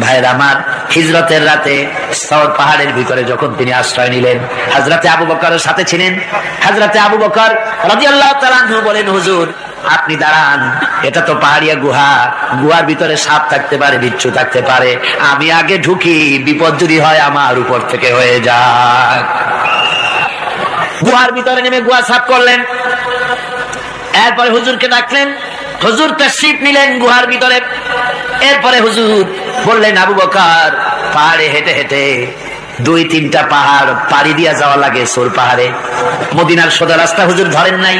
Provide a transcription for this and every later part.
ভাইরা আমার, হিজরতের রাতে সওর পাহাড়ের ভিতরে যখন তিনি আশ্রয় নিলেন, হযরতে আবু বকরের সাথে ছিলেন। হযরতে আবু বকর রাদিয়াল্লাহু তাআলা আনহু বলেন, হুজুর আপনি দাঁড়ান, এটা তো পাহাড়িয়া গুহা, গুহার ভিতরে সাপ থাকতে পারে, বিচ্ছু থাকতে পারে, আমি আগে ঢুকি, বিপদ যদি হয় আমার উপর থেকে হয়ে যাক। গুহার ভিতরে নেমে গুহা সাফ করলেন। এরপরে হুজুরকে ডাকলেন, হুজুর তাশরীফ নিলেন গুহার ভিতরে। এরপরে হুজুর বললেন, আবু বকর, পাহাড়ে হেঁটে হেঁটে 2-3টা পাহাড় পাড়ি দিয়া যাওয়া লাগে সৌর পাহাড়ে। মদিনার সোজা রাস্তা হুজুর ধরেন নাই,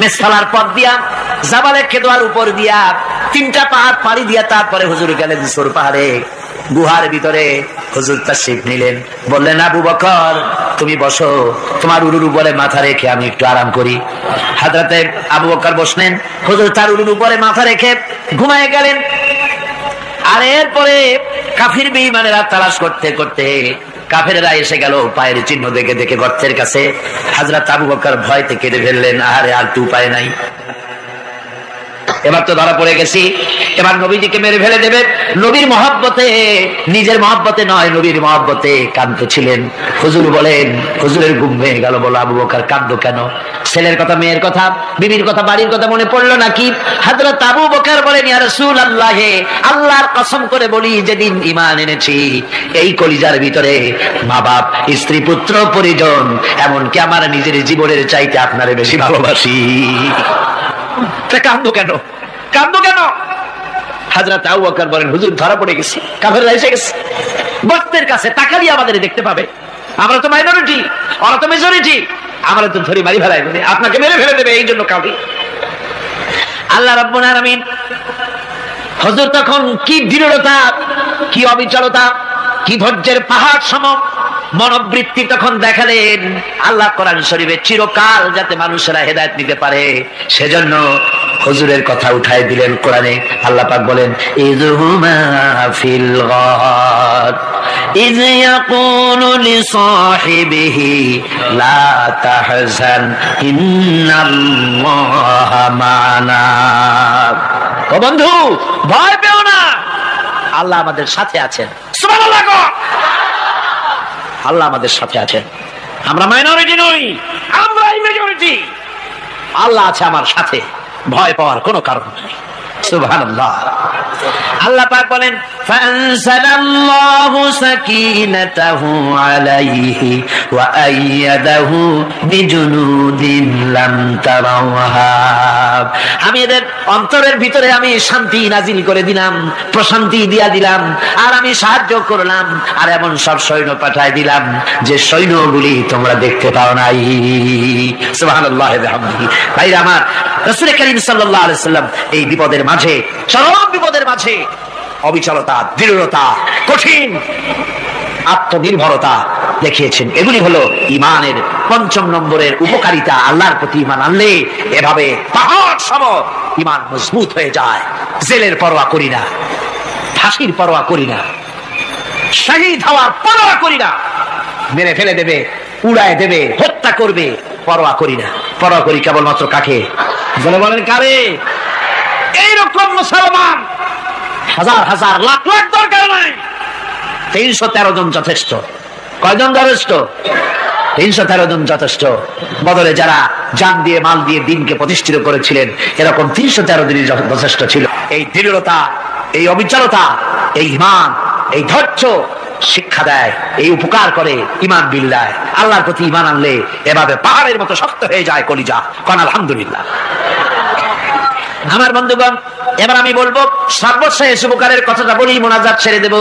মেসফালার পথ দিয়া, জাবালে খেদোয়ার উপর দিয়া 3টা পাহাড় পাড়ি দিয়া তারপরে হুজুর গেলেন সৌর পাহাড়ে। গুহার ভিতরে হুজুর তাশরীফ নিলেন, বললেন, আবু বকর তুমি বসো, তোমার উরুর উপরে মাথা রেখে আমি একটু আরাম করি। হযরতে আবু বকর বসলেন, হুজুর তার উরুর উপরে মাথা রেখে ঘুমায় গেলেন। আর এরপরে কাফির বেঈমানেরা তালাশ করতে করতে কাফেররা এসে গেল পায়ের চিহ্ন দেখে দেখে গর্তের কাছে। হযরত আবু বকর ভয়তে কেঁদে ফেললেন, আরে আর তো উপায় নাই, এবার তো ধরা পড়ে গেছি, এবার নবীজিকে মেরে ফেলে দেবে। নবীর মহব্বতে, নিজের মহব্বতে নয়, নবীর মহব্বতে কাঁদতেছিলেন। হুজুর বলেন, হুজুরের ঘুম ভেঙে গেল। বলো, আবু বকর কাঁদো কেন? ছেলের কথা, মেয়ের কথা, বিবির কথা, বাড়ির কথা মনে পড়লো নাকি? হযরত আবু বকর বলেন, ইয়া রাসূলুল্লাহ, আল্লাহর কসম করে বলি, যেদিন ঈমান এনেছি এই কলিজার ভিতরে মা বাপ, স্ত্রী, পুত্র, পরিজন, এমনকি আমার নিজের জীবনের চাইতে আপনারে বেশি ভালোবাসি। কাঁদো কেন? কাঁদো কেন? হযরত আবু বকর বলেন, হুজুর ধরা পড়ে গেছি, কাফেররা এসে গেছে, গর্তের কাছে তাকালি আমাদের দেখতে পাবে, আমরা তো মাইনরিটি, ওরা তো মেজরিটি, আমরা তো ধরি মারি ফেলাই দেবে, আপনাকে মেরে ফেলে দেবে, এই জন্য কাঁদি। আল্লাহ রাব্বুল আলামিন, হুজুর তখন কি দৃঢ়তা, কি অবিচলতা, কি ধৈর্যের পাহাড় সম মনোবৃত্তি তখন দেখালেন। আল্লাহ কোরআন শরীফে চিরকাল যাতে মানুষেরা হেদায়েত নিতে পারে সেজন্য হুজুরের কথা উঠায় দিলেন কোরআনে। আল্লাহ পাক বলেন, ইযহুমা ফিল গার ইয ইয়াকুলু লিসাহিবিহি লা তাহজান ইন্নাল্লাহা মা'না। ও বন্ধু, ভয় পেও না, আল্লাহ আমাদের সাথে আছেন। সুবহানাল্লাহ, আল্লাহ আমাদের সাথে আছেন। আমরা মাইনরিটি নই, আমরাই মেজরিটি। আল্লাহ আছে আমার সাথে, ভয় পাওয়ার কোনো কারণ নেই। সুবহানাল্লাহ। আল্লাহ পাক বলেন, ফানসালাল্লাহু সাকিনাতাহু আলাইহি ওয়া আইয়াদাহু বিজুনুদিন লাম তারাওহা। আমি এদের অন্তরের ভিতরে আমি শান্তি নাজিল করে দিলাম, প্রশান্তি দিয়া দিলাম, আর আমি সাহায্য করলাম, আর এমন সব সৈন্য পাঠায় দিলাম যে সৈন্যগুলি তোমরা দেখতে পাও নাই। সুবহানাল্লাহ ওয়া বিহামদিহি। ভাইরা আমার, রাসূল কারীম সাল্লাল্লাহু আলাইহি সাল্লাম এই বিপদের মাঝে, চরম বিপদের মাঝে অবিচলতা, দৃঢ়তা, কঠিন আত্মনির্ভরতা দেখিয়েছেন। এগুলি হলো ঈমানের 5ম নম্বরের উপকারিতা। আল্লাহর প্রতি ঈমান আনলে এভাবে পাহাড় সম ঈমান মজবুত হয়ে যায়। জেলের পরোয়া করি না, ফাঁসির পরোয়া করি না, শহীদ হওয়ার পরোয়া করি না, মেরে ফেলে দেবে, উড়ায় দেবে, হত্যা করবে, পরোয়া করি না। পরোয়া করি কেবলমাত্র কাকে? বলেন কারে? এইরকম মুসলমান হাজার হাজার লাখ লাখ দরকার নাই, 313 জন যথেষ্ট। কয়জন যথেষ্ট? 313 জন যথেষ্ট। বদরে যারা জান দিয়ে, মাল দিয়ে দিনকে প্রতিষ্ঠিত করেছিলেন, এরকম 313 দিনই যথেষ্ট ছিল। এই দৃঢ়তা, এই অবিচলতা, এই ঈমান, এই ধৈর্য শিক্ষা দেয়, এই উপকার করে ঈমান বিল্লাহ। আল্লাহর প্রতি ঈমান আনলে এভাবে পাহাড়ের মতো শক্ত হয়ে যায় কলিজা। কোন আলহামদুলিল্লাহ। আমার বন্ধুগণ, এবার আমি বলবো সর্বশেষ উপকারের কথাটা বলি, মোনাজাত ছেড়ে দেব।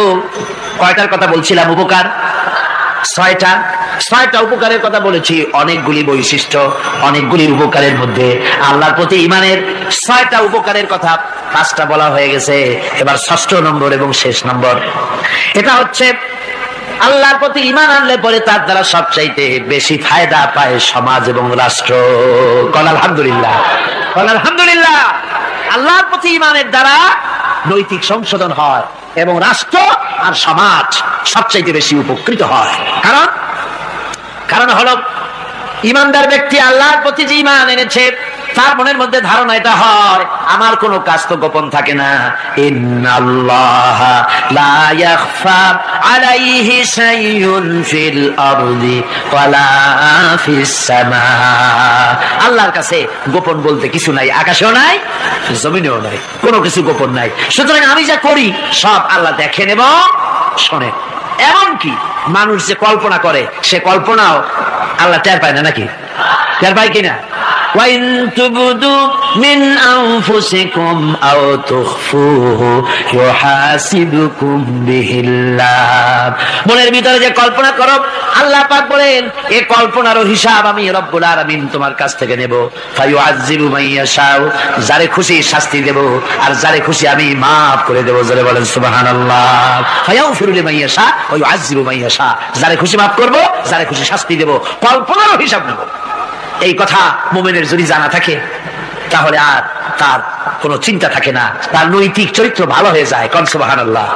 কয়টার কথা বলছিলাম? উপকার 6টা উপকারের কথা বলেছি। অনেকগুলি বৈশিষ্ট্য, অনেকগুলি উপকারের মধ্যে আল্লাহর প্রতি ঈমানের 6টা উপকারের কথা 5টা বলা হয়ে গেছে। এবার 6ষ্ঠ নম্বর এবং শেষ নম্বর, এটা হচ্ছে আল্লাহর প্রতি ঈমান আনলে পরে তার দ্বারা সবচাইতে বেশি ফায়দা পায় সমাজ এবং রাষ্ট্র। কোন আলহামদুলিল্লাহ, কোন আলহামদুলিল্লাহ। আল্লাহর প্রতি ঈমানের দ্বারা নৈতিক সংশোধন হয় এবং রাষ্ট্র আর সমাজ সবচাইতে বেশি উপকৃত হয়। কারণ হলো ঈমানদার ব্যক্তি আল্লাহর প্রতি যে ঈমান এনেছে তার মনের মধ্যে ধারণা এটা হয়, আমার কোনো কাজ তো গোপন থাকে না। ইন্নাল্লাহা লা ইয়াখফা আলাইহি শাইউন ফিল আরদি ওয়ালা ফিস সামা। আল্লাহর কাছে গোপন বলতে কিছু নাই, আকাশেও নাই, জমিনেও নাই, কোনো কিছু গোপন নাই। সুতরাং আমি যা করি সব আল্লাহ দেখেন এবং শোনেন। এমনকি মানুষ যে কল্পনা করে সে কল্পনাও আল্লাহ টের পায় না, নাকি টের পায় কিনা? وَإِن تُبْدُوا مِنْ أَنفُسِكُمْ أَوْ تُخْفُوهُ يُحَاسِبْكُم بِهِ اللَّهُ। মনের ভিতরে যে কল্পনা করো, আল্লাহ পাক বলেন এই কল্পনারও হিসাব আমি রব্বুল আলামিন তোমার কাছ থেকে নেব। ফায়ুআযযিবু মান ইয়াশাউ, যারে খুশি শাস্তি দেব আর যারে খুশি আমি maaf করে দেব। জোরে বলেন সুবহানাল্লাহ। ফায়াগফিরু লিমান ইয়াশা ওয়া ইউআযযিবু মান ইয়াশা, যারে খুশি maaf করব, যারে খুশি শাস্তি দেব, কল্পনারও হিসাব নেব। এই কথা মুমিনের যদি জানা থাকে তাহলে আর তার কোনো চিন্তা থাকে না, তার নৈতিক চরিত্র ভালো হয়ে যায়। কোন সুবহানাল্লাহ।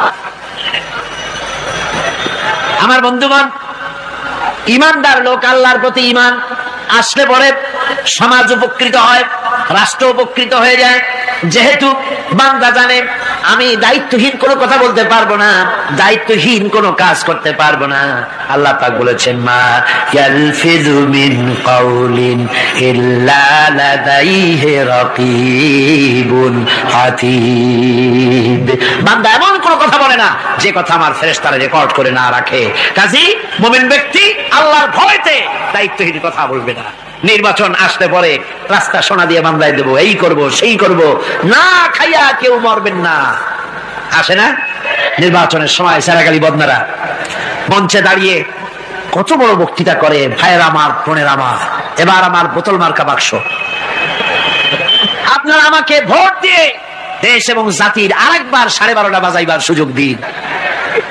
আমার বন্ধুগণ, ঈমানদার লোক, আল্লাহর প্রতি ঈমান আসলে পরে সমাজ উপকৃত হয়, রাষ্ট্র উপকৃত হয়ে যায়। যেহেতু বান্দা জানে আমি দায়িত্বহীন কোনো কথা বলতে পারবো না, দায়িত্বহীন কোনো কাজ করতে পারবো না। আল্লাহ পাক বলেছেন মা ইয়ালফিযু মিন কাউলিন ইল্লা লাদাইহি রাকীবুন আতীদ। বান্দা এমন কোনো কথা বলে না যে কথা আমার ফেরেশতারা রেকর্ড করে না রাখে। কাজী মুমিন ব্যক্তি আল্লাহর ভয়তে দায়িত্বহীন কথা বলবে না। নির্বাচন আসতে পরে রাস্তা সোনা দিয়ে বান্ধাই দেবো, এই করব সেই করব, না খাইয়া কেউ মরবেন না। আসে না নির্বাচনের সময় সারাগালি বদনারা মঞ্চে দাঁড়িয়ে কত বড় বক্তৃতা করে, ভাইয়ের আমার, বোনের আমার, এবার আমার বোতল মার্কা বাক্স, আপনারা আমাকে ভোট দিয়ে দেশ এবং জাতির আরেকবার 12:30 বাজাইবার সুযোগ দিন।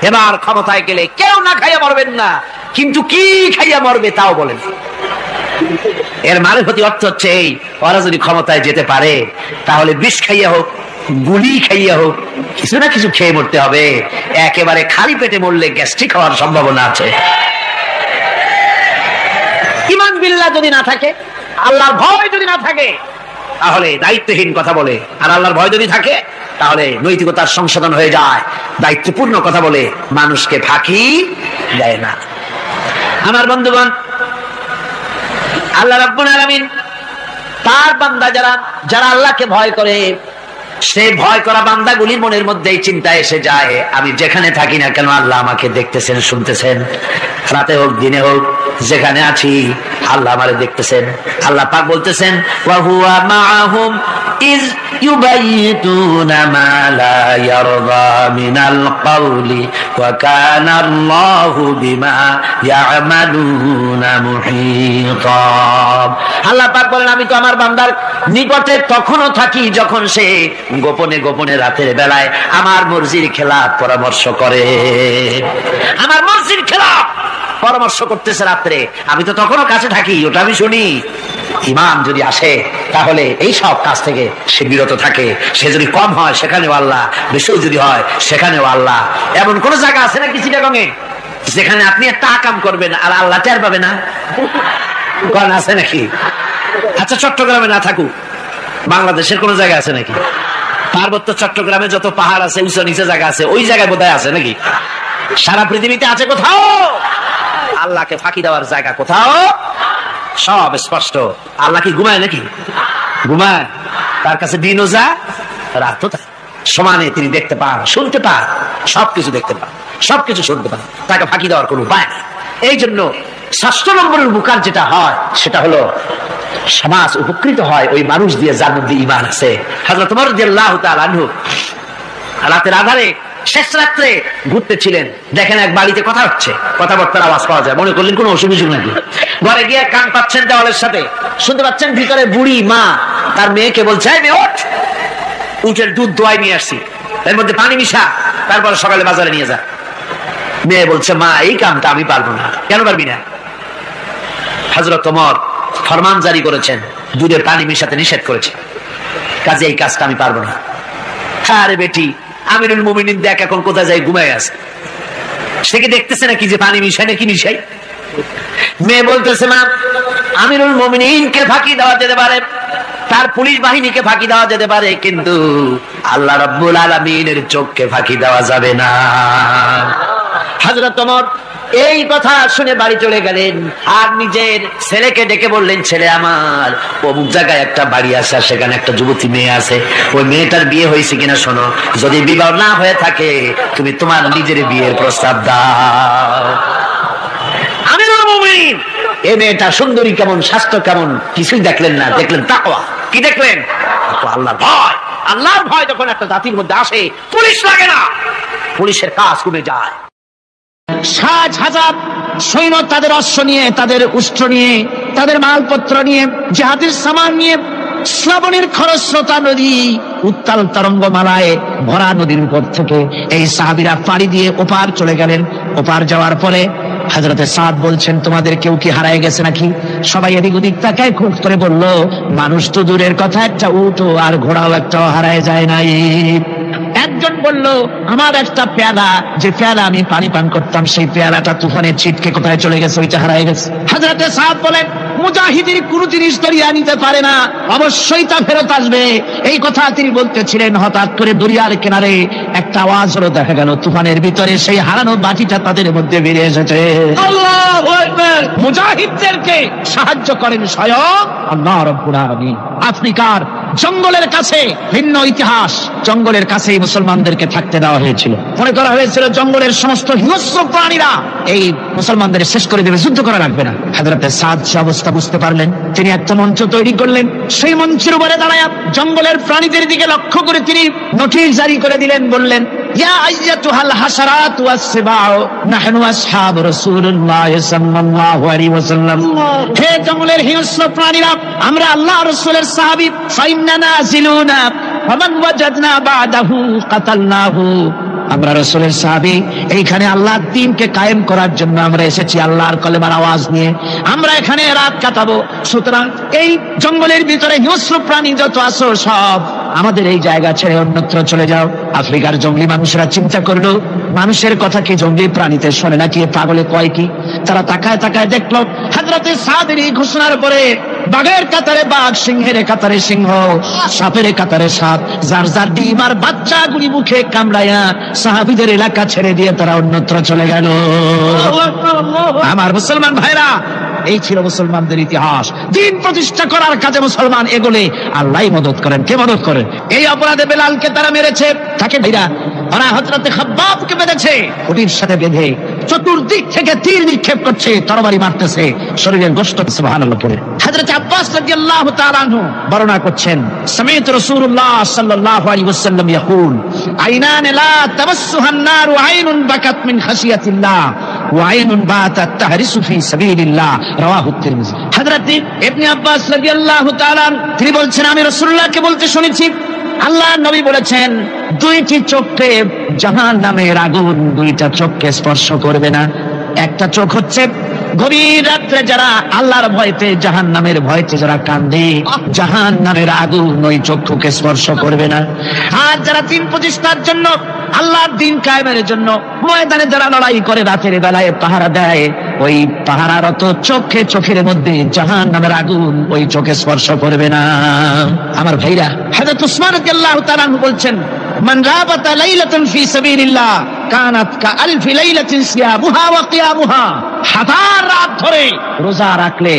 এবার ক্ষমতায় গেলে কেউ না খাইয়া মরবেন না, কিন্তু কি খাইয়া মরবে তাও বলেন। এর মারফতি অর্থ হচ্ছে এই, ওরা যদি ক্ষমতায় যেতে পারে তাহলে বিষ খাইয়া হোক, গুলি খাইয়া হোক, কিছু না কিছু খেয়ে মরতে হবে। একেবারে খালি পেটে মরলে গ্যাস্ট্রিক হওয়ার সম্ভাবনা আছে। ঈমান বিল্লাহ যদি না থাকে, আল্লাহর ভয় যদি না থাকে, তাহলে দায়িত্বহীন কথা বলে। আর আল্লাহর ভয় যদি থাকে তাহলে নৈতিকতার সংশোধন হয়ে যায়, দায়িত্বপূর্ণ কথা বলে, মানুষকে ফাঁকি দেয় না। আমার বন্ধুগণ, আল্লাহ রাব্বুল আলামিন তার বান্দা যারা আল্লাহকে ভয় করে, সেই ভয় করা বান্দাগুলির মনের মধ্যে এই চিন্তা এসে যায়, আমি যেখানে থাকি না কেন আল্লাহ আমাকে দেখতেছেন, শুনতেছেন, রাতে হোক দিনে হোক যেখানে আছি আল্লাহ আমারে দেখতেছেন। আল্লাহ পাক বলতেছেন ওয়া হুয়া মাআহুম ইয ইউবাইতুনা মা লা ইয়ারদা মিনাল কওলি ওয়া কানা আল্লাহু বিমা ইয়ামালুনা মুহীতা। আল্লাহ পাক বলেন আমি তো আমার বান্দার নিকটে তখনও থাকি যখন সে গোপনে গোপনে রাতের বেলায় আমার মর্জির খেলাফ পরামর্শ করে। আমার মর্জির খেলাফ পরামর্শ করতেছে রাত্রে, আমি তো তখনও কাছে থাকি, ওটা আমি শুনি। ঈমান যদি আসে তাহলে এই সব কাজ থেকে সে বিরত থাকে। সে যদি কম হয় সেখানেও আল্লাহ, বেশি যদি হয় সেখানেও আল্লাহ। এমন কোন জায়গা আছে নাকি চিটাগংয়ে যেখানে আপনি একটা আকাম করবেন আর আল্লাহ টের পাবে না? কোন আছে নাকি? আচ্ছা চট্টগ্রামে না থাকুক, বাংলাদেশের কোন জায়গা আছে নাকি? পার্বত্য চট্টগ্রামে যত পাহাড় আছে, উঁচু নিচে জায়গা আছে, ওই জায়গায় বোধহয় আছে নাকি? সারা পৃথিবীতে আছে কোথাও আল্লাহকে ফাঁকি দেওয়ার জায়গা? কোথাও? সব স্পষ্ট। আল্লাহ কি ঘুমায় নাকি? ঘুমায়? তার কাছে দিনও যা রাতও তা, সমানে তিনি দেখতে পান, শুনতে পান, সবকিছু দেখতে পান, সবকিছু শুনতে পান। তাকে ফাঁকি দেওয়ার কোনো উপায় নেই। এই জন্য ৬ষ্ঠ নম্বরের উপকার যেটা হয় সেটা হলো সমাজ উপকৃত হয় ওই মানুষ দিয়ে যার মধ্যে ঈমান আছে। হযরত ওমর রাদিয়াল্লাহু তাআলা আনহু রাতের আধারে শেষ রাত্রে ঘুরতেছিলেন, দেখেন এক বাড়িতে কথা হচ্ছে, কথাবার্তার আওয়াজ পাওয়া যায়, মনে করলেন কোনো অসুবিধা নাকি। ঘরে গিয়ে কান পাচ্ছেন দেওয়ালের সাথে, শুনতে পাচ্ছেন ভিতরে বুড়ি মা তার মেয়েকে বলছে মেয়ে ওঠ, উটের দুধ দোয়াই নিয়ে আসছি, এর মধ্যে পানি মিশা, তারপরে সকালে বাজারে নিয়ে যা। মেয়ে বলছে মা এই কামটা আমি পারবো না। কেন পারবি না? হযরত ওমর ফরমান জারি করেছেন, দুধে পানি মিশাতে নিষেধ করেছে, কাজে এই কাজটা আমি পারবো না। আরে বেটি, আমিরুল মুমিনিন দেখ এখন কোথায় যায়, ঘুমায় আছে, সে কি দেখতেছে নাকি যে পানি মিশাই নাকি মিশাই? মেয়ে বলতেছে মা আমিরুল মুমিনিনকে ফাঁকি দেওয়া যেতে পারে, তার পুলিশ বাহিনীকে ফাঁকি দেওয়া যেতে পারে, কিন্তু আল্লাহ রাব্বুল আলামিনের চোখকে ফাঁকি দেওয়া যাবে না। হযরত ওমর এই কথা শুনে বাড়ি চলে গেলেন, আর নিজের ছেলেকে ডেকে বললেন, ছেলে আমার, অমুক জায়গায় একটা বাড়ি আছে, সেখানে একটা যুবতী মেয়ে আছে, ওই মেয়েটার বিয়ে হয়েছে কিনা শোনো, যদি বিবাহ না হয়ে থাকে তুমি তোমার নিজের বিয়ের প্রস্তাব দাও। আমিরুল মুমিনিন এই মেয়েটা সুন্দরী কেমন, স্বাস্থ্য কেমন কিছুই দেখলেন না, দেখলেন তাকওয়া। কি দেখলেন? আল্লাহর ভয়। আল্লাহর ভয় যখন একটা জাতির মধ্যে আসে, পুলিশ লাগে না, পুলিশের কাজ কমে যায়। 60,000 সৈন্য তাদের অশ্ব নিয়ে, তাদের উষ্ট্র নিয়ে, তাদের মালপত্র নিয়ে, জাহাজের সামান নিয়ে শ্রাবণের খরস্রোতা নদী, উত্তাল তরঙ্গমালায় ভরা নদীর উপর থেকে এই সাহাবীরা পাড়ি দিয়ে ওপার চলে গেলেন। ওপার যাওয়ার পরে হযরতে সাদ বলছেন, তোমাদের কেউ কি হারায় গেছে নাকি? সবাই এদিক ওদিক তাকায়, খুব করে বলল, মানুষ তো দূরের কথা, একটা উট আর ঘোড়াও একটাও হারায় যায় নাই। একজন বলল, আমার একটা পেয়ালা, যে পেয়ালা আমি পানি পান করতাম, সেই পেয়ালাটা তুফানের ছিটকে কোথায় চলে গেছে, ওইটা হারায় গেছে। হযরতে সাদ বলেন, মুজাহিদের কোন জিনিস দরিয়া নিতে পারে না, অবশ্যই তা ফেরত আসবে। এই কথা তিনি বলতেছিলেন, হঠাৎ করে দরিয়ার কিনারে একটা আওয়াজ হলো, দেখা গেল তুফানের ভিতরে সেই হারানো বাটিটা তাদের মধ্যে বেরিয়ে এসেছে। আল্লাহু আকবার! মুজাহিদদেরকে সাহায্য করেন স্বয়ং আল্লাহ রাব্বুল আলামিন। আফ্রিকার জঙ্গলের কাছে ভিন্ন ইতিহাস, জঙ্গলের কাছেই মুসলমানদেরকে থাকতে দেওয়া হয়েছিল। মনে করা হয়েছিল জঙ্গলের সমস্ত হিংস্র প্রাণীরা এই মুসলমানদের শেষ করে দেবে, যুদ্ধ করা লাগবে না। হযরতে সাদ সে অবস্থা বুঝতে পারলেন, তিনি একটা মঞ্চ তৈরি করলেন। সেই মঞ্চের উপরে দাঁড়ায় জঙ্গলের প্রাণীদের দিকে লক্ষ্য করে তিনি নোটিশ জারি করে দিলেন, বললেন, ইয়া আইয়াতুহাল হাশারাতু ওয়াস-সিবাউ নাহনু আসহাবু রাসূলুল্লাহ সাল্লাল্লাহু আলাইহি ওয়াসাল্লাম। হে জঙ্গলের হিংস্র প্রাণীরা, আমরা আল্লাহ রাসূলের সাহাবী, ফাইন্না নাজিলুনা ফামান ওয়াজাদনা বাদাহু কাতালনাহু। আমরা রাসূলের সাহাবী, এইখানে আল্লাহর দ্বীনকে কায়েম করার জন্য আমরা এসেছি, আল্লাহর কলেমার আওয়াজ নিয়ে আমরা এখানে রাত কাটাবো। সুতরাং এই জঙ্গলের ভিতরে হিংস্র প্রাণী যত আছো, সব আমাদের এই জায়গা ছেড়ে অন্যত্র চলে যাও। আফ্রিকার জঙ্গলি মানুষেরা চিন্তা করলো, মানুষের কথা কি জঙ্গলি প্রাণীতে শোনে নাকি, পাগলে কয় কি? তারা তাকায় তাকায় দেখলো, হযরতে সাদের এই ঘোষণার পরে বাঘের কাতারে বাঘ, সিংহের কাতারে সিংহ, সাপের কাতারে সাপ, যার যার ডিম আর বাচ্চা গুলি মুখে কামড়ায়া সাহাবীদের এলাকা ছেড়ে দিয়ে তারা অন্যত্র চলে গেল। আমার মুসলমান ভাইরা, এই ছিল মুসলমানদের ইতিহাস। দিন প্রতিষ্ঠা করার কাজে মুসলমান এগোলে আল্লাহই মদত করেন। কে মদত করেন? এই অপরাধে বেলালকে তারা মেরেছে, তাকে ভাইরা ওরা হযরতে খাব্বাবকে বেঁধেছে, খুঁটির সাথে বেঁধে চতুর্দিক থেকে তীর নিক্ষেপ করছে, তরবারি মারতেছে, শরীরের গোশত সুবহানাল্লাহ পড়ে। হযরত আব্বাস রাদিয়াল্লাহু তাআলা আনহু বর্ণনা করছেন, সামি'তু রাসূলুল্লাহ সাল্লাল্লাহু আলাইহি ওয়াসাল্লাম ইয়াকুল, আইনান লা তামাসসুহান নার ওয়া আইনুন বাকাত মিন খাশিয়াতিল্লাহ ওয়া আইনুন বাতাত তাহরিসু ফি সাবিলিল্লাহ, রাওয়াহু তিরমিজি। হযরত ইবনে আব্বাস রাদিয়াল্লাহু তাআলা তিনি বলছেন, আমি রাসূলুল্লাহকে বলতে শুনেছি, আল্লাহর নবী বলেছেন, দুইটি চোখে জাহান্নামের আগুন দুইটা চোখকে স্পর্শ করবে না। একটা চোখ হচ্ছে গভীর রাত্রে যারা আল্লাহর ভয়তে, জাহান্নামের ভয়তে যারা কান্দে, জাহান্নামের আগুন ওই চক্ষুকে স্পর্শ করবে না। আর যারা দিন প্রতিষ্ঠার জন্য, আল্লাহর দিন কায়েমের জন্য ময়দানে যারা লড়াই করে, রাতের বেলায় পাহারা দেয়, ওই পাহারারত চোখের মধ্যে জাহান্নামের আগুন ওই চোখে স্পর্শ করবে না। আমার ভাইরা, হযরত উসমান রাদিয়াল্লাহু তাআলা বলছেন, মান রাবাতা লাইলাতান ফি সাবিলিল্লাহ কানাত কাআলফি লাইলাতিন সিয়ামুহা ওয়া কিয়ামুহা। হাজার রাত ধরে রোজা রাখলে,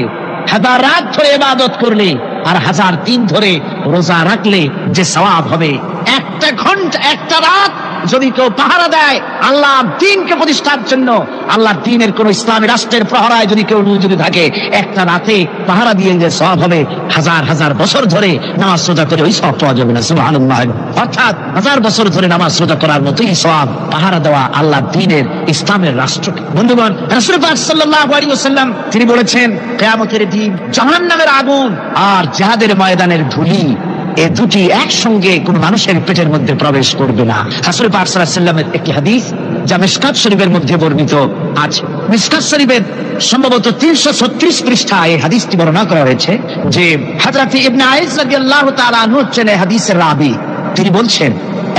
হাজার রাত ধরে ইবাদত করলে, আর 1000 দিন ধরে রোজা রাখলে যে সওয়াব হবে, একটা ঘন্টা, একটা রাত যদি কেউ পাহারা দেয় আল্লাহর দ্বীনকে প্রতিষ্ঠার জন্য, আল্লাহর দ্বীনের কোন ইসলামী রাষ্ট্রের প্রহরায় যদি কেউ যদি থাকে, একটা রাতে পাহারা দিয়ে যে সওয়াব হবে, 1000 বছর ধরে নামাজ রোজা করে ওই সওয়াব পাওয়া যাবে না। সুবহানাল্লাহ। অর্থাৎ 1000 বছর ধরে নামাজ রোজা করার মতোই সওয়াব পাহারা দেওয়া আল্লাহর দ্বীনের, ইসলামের রাষ্ট্রকে। বন্ধুগণ, রাসূল পাক সাল্লাল্লাহু আলাইহি ওয়াসাল্লাম তিনি বলেছেন, কিয়ামতের দিন জাহান্নামের আগুন আর জিহাদের ময়দানের ধুলি, এই দুটি একসঙ্গে কোন মানুষের পেটের মধ্যে প্রবেশ করবে না। রাসূল পাক সাল্লাল্লাহু আলাইহি ওয়াসাল্লামের একটি হাদিস যা মিশকাত শরীফের মধ্যে বর্ণিত আছে। মিশকাত শরীফের সম্ভবত 336 পৃষ্ঠায় এই হাদিসটি বর্ণনা করা হয়েছে, যে হযরত ইবনে আইস রাদিয়াল্লাহু তাআলা আনহু হচ্ছেন এই হাদিসের রাবী। তিনি বলছেন,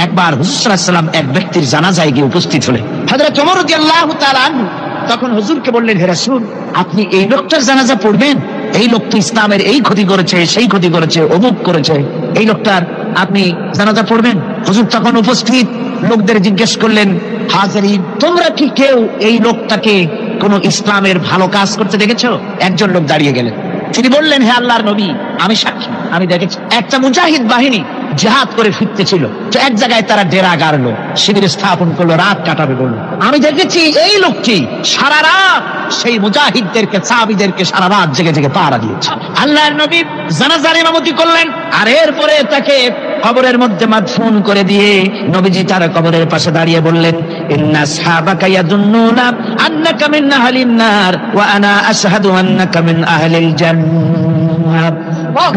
একবার হুজুর সাল্লাল্লাহু আলাইহি ওয়াসাল্লাম এক ব্যক্তির জানাজায় গিয়ে উপস্থিত হলেন। হযরত ওমর রাদিয়াল্লাহু তাআলা আনহু তখন হুজুরকে বললেন, হে রাসূল, আপনি এই লোকটার জানাজা পড়বেন? এই লোক তো ইসলামের এই ক্ষতি করেছে, সেই ক্ষতি করেছে, অমুক করেছে, এই লোকটার আপনি জানাজা পড়বেন? হুজুর তখন উপস্থিত লোকদের জিজ্ঞেস করলেন, হাজিরিন, তোমরা কি কেউ এই লোকটাকে কোন ইসলামের ভালো কাজ করতে দেখেছো? একজন লোক দাঁড়িয়ে গেলেন, তিনি বললেন, হে আল্লাহর নবী, আমি সাক্ষী, আমি দেখেছি একটা মুজাহিদ বাহিনী জিহাদ করে ফিরতেছিল, তো এক জায়গায় তারা ডেরা গাড়লো, শিবির স্থাপন করলো, রাত কাটাবে বললো। আমি দেখেছি এই লোকটি সারা রাত সেই মুজাহিদদেরকে, সাহাবীদেরকে সারা রাত জেগে জেগে পাহারা দিয়েছে। আল্লাহর নবী জানাজার ইমামতি করলেন, আর এরপরে তাকে কবরের মধ্যে মাদফুন করে দিয়ে নবীজি তার কবরের পাশে দাঁড়িয়ে বললেন, ইন্না আসহাবাকা ইয়াদুন্নুনা আন্নাকা মিন আহলিন নার ওয়া আনা আশহাদু আন্নাকা মিন আহলিল জান্নাহ।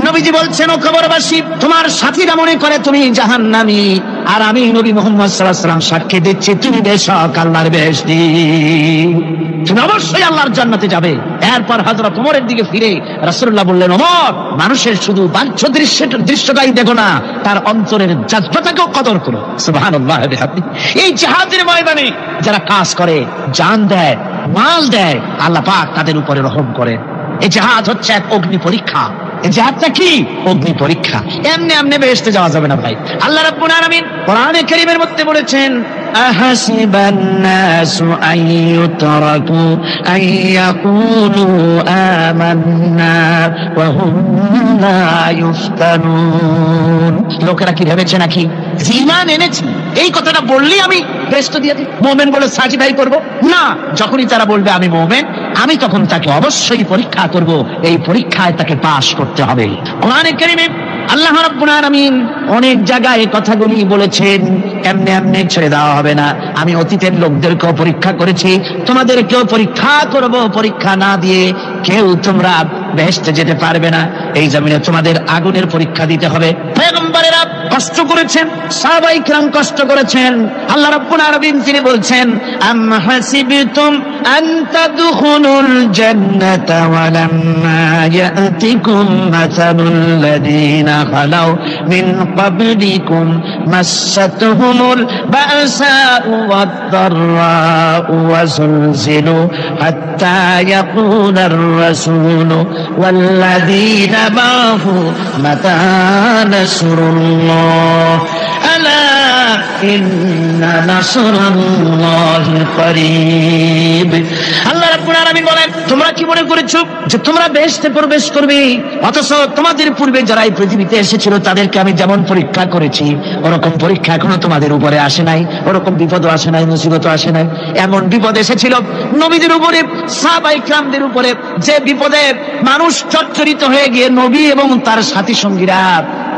নবীজি বলছেন, ও কবরবাসী, তোমার সাথীরা মনে করে তুমি জাহান্নামী, আর আমি নবী মুহাম্মদ সাল্লাল্লাহু আলাইহি ওয়াসাল্লাম সাক্ষী দিচ্ছি তুমি বেশক আল্লাহর বেহেশতি, তুমি অবশ্যই আল্লাহর জান্নাতে যাবে। এরপর হযরত ওমরের দিকে ফিরে রাসূলুল্লাহ বললেন, ওমর, মানুষের শুধু বাহ্য দৃশ্যটাই দেখো না, তার অন্তরের জাযবাটাকেও কদর করো। সুবহানাল্লাহ বিহামদিহি। এই জিহাদের ময়দানে যারা কাজ করে, জান দেয়, মাল দেয়, আল্লাহ পাক তাদের উপরে রহম করেন। এই জিহাদ হচ্ছে এক অগ্নি পরীক্ষা। এই জিহাদটা কি? অগ্নি পরীক্ষা। এমনি এমনি বেহেশতে যাওয়া যাবে না ভাই। আল্লাহ রাব্বুল আলামিন কোরআনে কারীমের মধ্যে বলেছেন, আহাসিবান নাসু আইয়ুতরাকু আইয়াকুলু আমান্না ওয়া হুম লা ইফতানুন। লোকেরা কি ভেবেছে নাকি ঈমান এনেছি এই কথাটা বললেই আমি বেহেশত দিয়ে দিই, মুমিন বলে সার্টিফাই করব? না, যখনই তারা বলবে আমি মুমিন, আমি তখন তাকে অবশ্যই পরীক্ষা করব, এই পরীক্ষায় তাকে পাশ করতে হবে। কোরআনে কারীমে আল্লাহ রাব্বুল আলামিন অনেক জায়গায় কথাগুলি বলেছেন, এমনি এমনি ছেড়ে দেওয়া হবে না। আমি অতীতের লোকদেরকেও পরীক্ষা করেছি, তোমাদেরকেও পরীক্ষা করব। পরীক্ষা না দিয়ে কেউ তোমরা বেহেশতে যেতে পারবে না। এই জমিনে তোমাদের আগুনের পরীক্ষা দিতে হবে। পয়গম্বরেরা কষ্ট করেছেন, সাহাবায়ে কিরাম কষ্ট করেছেন। আল্লাহ রাব্বুল আলামিন তিনি বলছেন, আম হাসিবতুম আন তাদখুলুল জান্নাতা ওয়া লাম্মা ইয়াতিকুম মাসালুল লাযিনা খালাউ মিন ক্বাবলিকুম মাসাতুহুমুল বাসাউ ওয়াদ দাররাউ ওয়া যুলজিলু হাত্তা ইয়াকুলার রাসূলু والذين معه متى نصر الله ألا إن نصر الله قريب। আল্লাহ রাব্বুল আলামিন বলেন, তোমরা কি মনে করেছো যে তোমরা বেহেশতে প্রবেশ করবে, অথচ তোমাদের পূর্বে যারা এই পৃথিবীতে এসেছিল তাদেরকে আমি যেমন পরীক্ষা করেছি ওরকম পরীক্ষা এখনো তোমাদের উপরে আসে নাই, ওরকম বিপদও আসে নাই, মুসিবতও আসে নাই। এমন বিপদ এসেছিল নবীদের উপরে, সাহাবায়ে কিরামদের উপরে, যে বিপদে মানুষ চচ্চরিত হয়ে গিয়ে নবী এবং তার সাথী সঙ্গীরা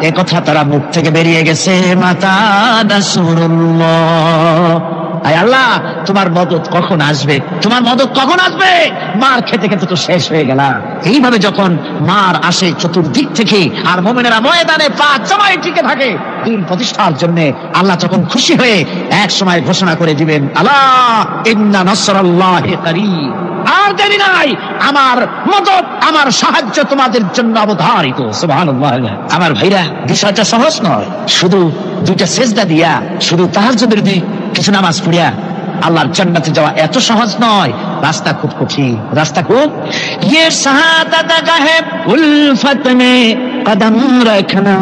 একথা তারা মুখ থেকে বেরিয়ে গেছে, মাতা নাসরুল্লাহ। আয় আল্লাহ, তোমার মদদ কখন আসবে? তোমার মদদ কখন আসবে? মার খেতে খেতে তো শেষ হয়ে গেলাম। এইভাবে যখন মার আসে চতুর্দিক থেকে, আর মুমিনেরা ময়দানে পা জমায়ে টিকে থাকে দিন প্রতিষ্ঠার জন্য, আল্লাহ তখন খুশি হয়ে এক সময় ঘোষণা করে দিবেন, আল্লাহ ইন্না নাসরাল্লাহি কারীব। আর দেরি নাই, আমার মদদ, আমার সাহায্য তোমাদের জন্য অবধারিত। সুবহানাল্লাহ। আমার ভাইরা, বিষয়টা সহজ নয়। শুধু দুইটা সেজদা দিয়া, শুধু তাহাজ্জুদের কিছু নামাজ পড়িয়া আল্লাহর জান্নাতে যাওয়া এত সহজ নয়। রাস্তা খুব কঠিন, রাস্তা খুব। ये शहादत गाहे उल्फत में कदम रखना,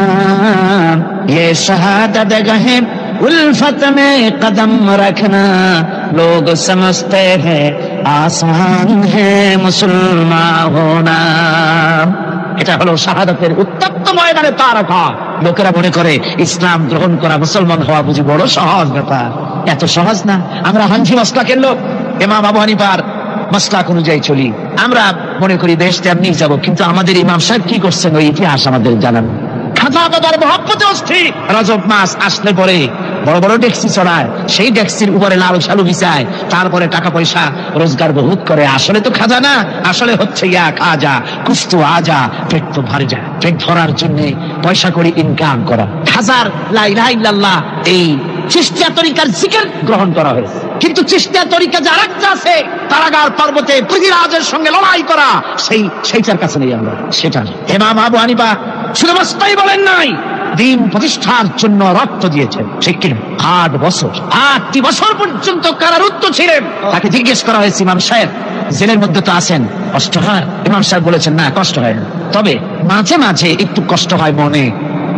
ये शहादत गाहे उल्फत में कदम रखना, लोग समझते हैं आसान है मुसलमान होना। এটা হলো শাহাদাতের উত্তপ্ত ময়দানে পা রাখা। লোকেরা মনে করে ইসলাম গ্রহণ করা, মুসলমান হওয়া বুঝি বড় সহজ ব্যাপার। এত সহজ না। আমরা হানফি মাসলাকের লোক, ইমাম আবু হানিফার মাসলাক অনুযায়ী চলি। আমরা মনে করি বেহেশতে এমনি যাব, কিন্তু আমাদের ইমাম সাহেব কি করছেন ওই ইতিহাস আমাদের জানান। খাজা বাবার মহব্বতে অস্থির। রজব মাস আসলে পরে বড় বড় ডেক্সি চড়ায়, সেই ডেক্সির উপরে লাল শালু বিছায়, তারপরে টাকা পয়সা রোজগার বহুত করে। আসলে তো খাজা না, আসলে হচ্ছে ইয়া খাজা কুস্তু আজা, পেট তো ভরে যায়। পেট ভরার জন্য পয়সা করে ইনকাম করা। খাজার লা ইলাহা ইল্লাল্লাহ এই চিশতিয়া তরিকার জিকির গ্রহণ করা হয়েছে, কিন্তু চিশতিয়া তরিকা যার একটা আছে তারাগার পর্বতে পৃথিবীরাজের সঙ্গে লড়াই করা, সেইটার কাছে নেই আমরা, সেটা। ইমাম আবু হানিফা শুধু মাসলাই বলেন নাই, দিন প্রতিষ্ঠার জন্য রক্ত দিয়েছেন, ঠিক কিনা? 8 বছর, 8টি বছর পর্যন্ত কারারুদ্ধ ছিলেন। তাকে জিজ্ঞেস করা হয়েছে, ইমাম সাহেব জেলের মধ্যে তো আছেন, কষ্ট হয়? ইমাম সাহেব বলেছেন, না কষ্ট হয় না, তবে মাঝে মাঝে একটু কষ্ট হয় মনে।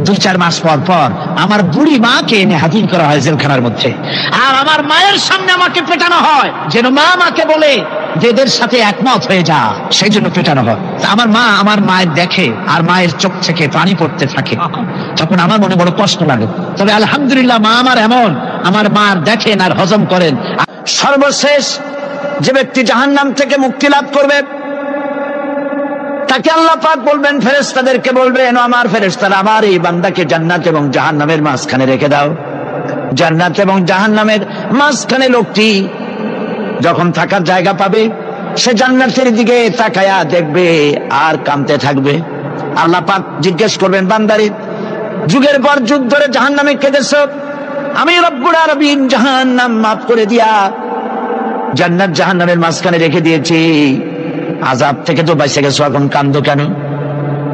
2-4 মাস পর পর আমার বুড়ি মাকে এনে হাজির করা হয় জেলখানার মধ্যে, আর আমার মায়ের সামনে আমাকে পেটানো হয়, যেন মা মাকে বলে যে এদের সাথে একমত হয়ে যা, সেই জন্য পেটানো হয়। আমার মা আমার মায়ের দেখে আর মায়ের চোখ থেকে পানি পড়তে থাকে, তখন আমার মনে বড় কষ্ট লাগে। তবে আলহামদুলিল্লাহ মা আমার এমন, আমার মা দেখেন আর হজম করেন। সর্বশেষ যে ব্যক্তি জাহান্নাম থেকে মুক্তি লাভ করবে তাকে আল্লাহ পাক বলবেন, ফেরেশতাদেরকে বলবেন, আমার ফেরেশতারা আমার এই বান্দাকে জান্নাত এবং জাহান্নামের মাঝখানে রেখে দাও। জান্নাত এবং জাহান্নামের মাঝখানে লোকটি যখন থাকার জায়গা পাবে, সে জান্নাতের দিকে তাকায়া দেখবে আর কাঁদতে থাকবে। আল্লাহ পাক জিজ্ঞেস করবেন, বান্দারে যুগের পর যুগ ধরে জাহান্নামে কেঁদেছ, আমি রব্বুল আলামিন জাহান্নাম মাফ করে দিয়া জান্নাত জাহান্নামের মাঝখানে রেখে দিয়েছি, আযাব থেকে তো বেঁচে গেছো, এখন কান্দো কেন?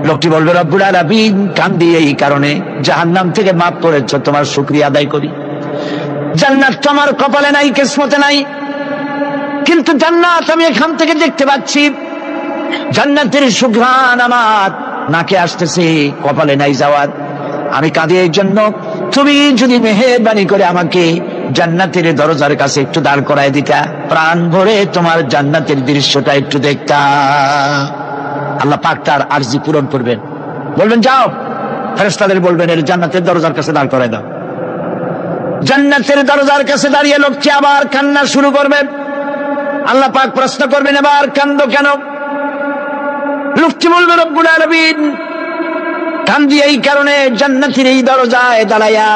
লোকটি বলবে, রব্বুল আলামিন কান্দি এই কারণে, জাহান্নাম থেকে মাফ করেছো, তোমার শুকরিয়া আদায় করি। জান্নাত তো আমার কপালে নাই, কিসমতে নাই, কিন্তু জান্নাত আমি এখান থেকে দেখতে পাচ্ছি, জান্নাতের সুঘ্রাণ আমার নাকে আসতেছে, কপালে নাই যাওয়ার। আমি কাঁদি এই জন্য, তুমি যদি মেহেরবানি করে আমাকে জান্নাতের দরজার কাছে একটু দাঁড় করায় দিতা, প্রাণ ভরে তোমার জান্নাতের দৃশ্যটা একটু দেখতা। আল্লাহ পাক তার আরজি পূরণ করবেন, বলবেন যাও, ফেরেশতাদের বলবেন এর জান্নাতের দরজার কাছে দাঁড় করায় দাও। জান্নাতের দরজার কাছে দাঁড়িয়ে লোকটি আবার কান্না শুরু করবে। আল্লাহ পাক প্রশ্ন করবেন, এবার কান্দো কেন? লোকটি বলবে, রব্বুল আলামিন কান্দি এই কারণে, জান্নাতের এই দরজায় দাঁড়াইয়া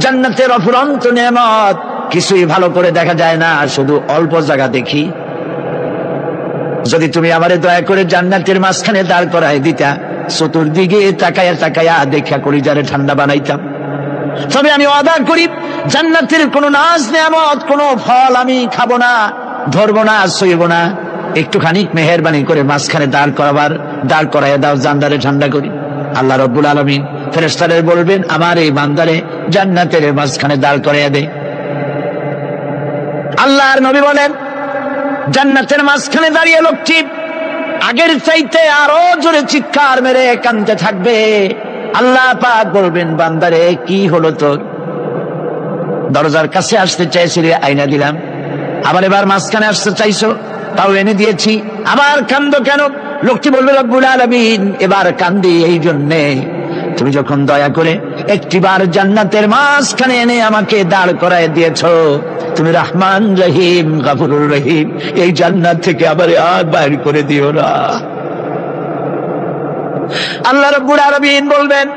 জান্নাতের অফুরন্ত নেয়ামত কিছুই ভালো করে দেখা যায় না, শুধু অল্প জায়গা দেখি। যদি তুমি আমারে দয়া করে জান্নাতের মাঝখানে দাঁড় করায় দিতা, চতুর্দিকে তাকায়া তাকায়া দেখা কলিজারে ঠান্ডা বানাইতাম। তবে আমি ওয়াদা করি, জান্নাতের কোনো নাজ নেয়ামত, কোনো ফল আমি খাবো না, ধরবো না, সইব না। একটুখানি মেহেরবানি করে মাঝখানে দাঁড় করাইয়া দাও, জান্নারে ঠান্ডা করি। আল্লাহ রব্বুল আলামিন ফেরেশতাদের বলবেন, আমার এই বান্দারে জান্নাতের মাঝখানে দাঁড় করাইয়া দে। আল্লাহর নবী বলেন, জান্নাতের মাঝখানে দাঁড়িয়ে লোকটি আগের চাইতে আরো জোরে চিৎকার মেরে কাঁদতে থাকবে। আল্লাহ পাক বলবেন, বান্দারে কি হলো তোর? দরজার কাছে আসতে চাইছিলে, আইনা দিলাম। আবার এবার মাঝখানে আসতে চাইছো, তাও এনে দিয়েছি, আবার কান্দো কেন? লোকটি বলবে, রব্বুল আলামিন এবার কান্দি এই জন্যে, তুমি যখন দয়া করে একটিবার জান্নাতের মাঝখানে এনে আমাকে দাঁড় করায় দিয়েছো, তুমি রহমান রহিম গফুরুর রহিম, এই জান্নাত থেকে আবার আর বাইর করে দিও না। আল্লাহ রাব্বুল আলামিন বলবেন,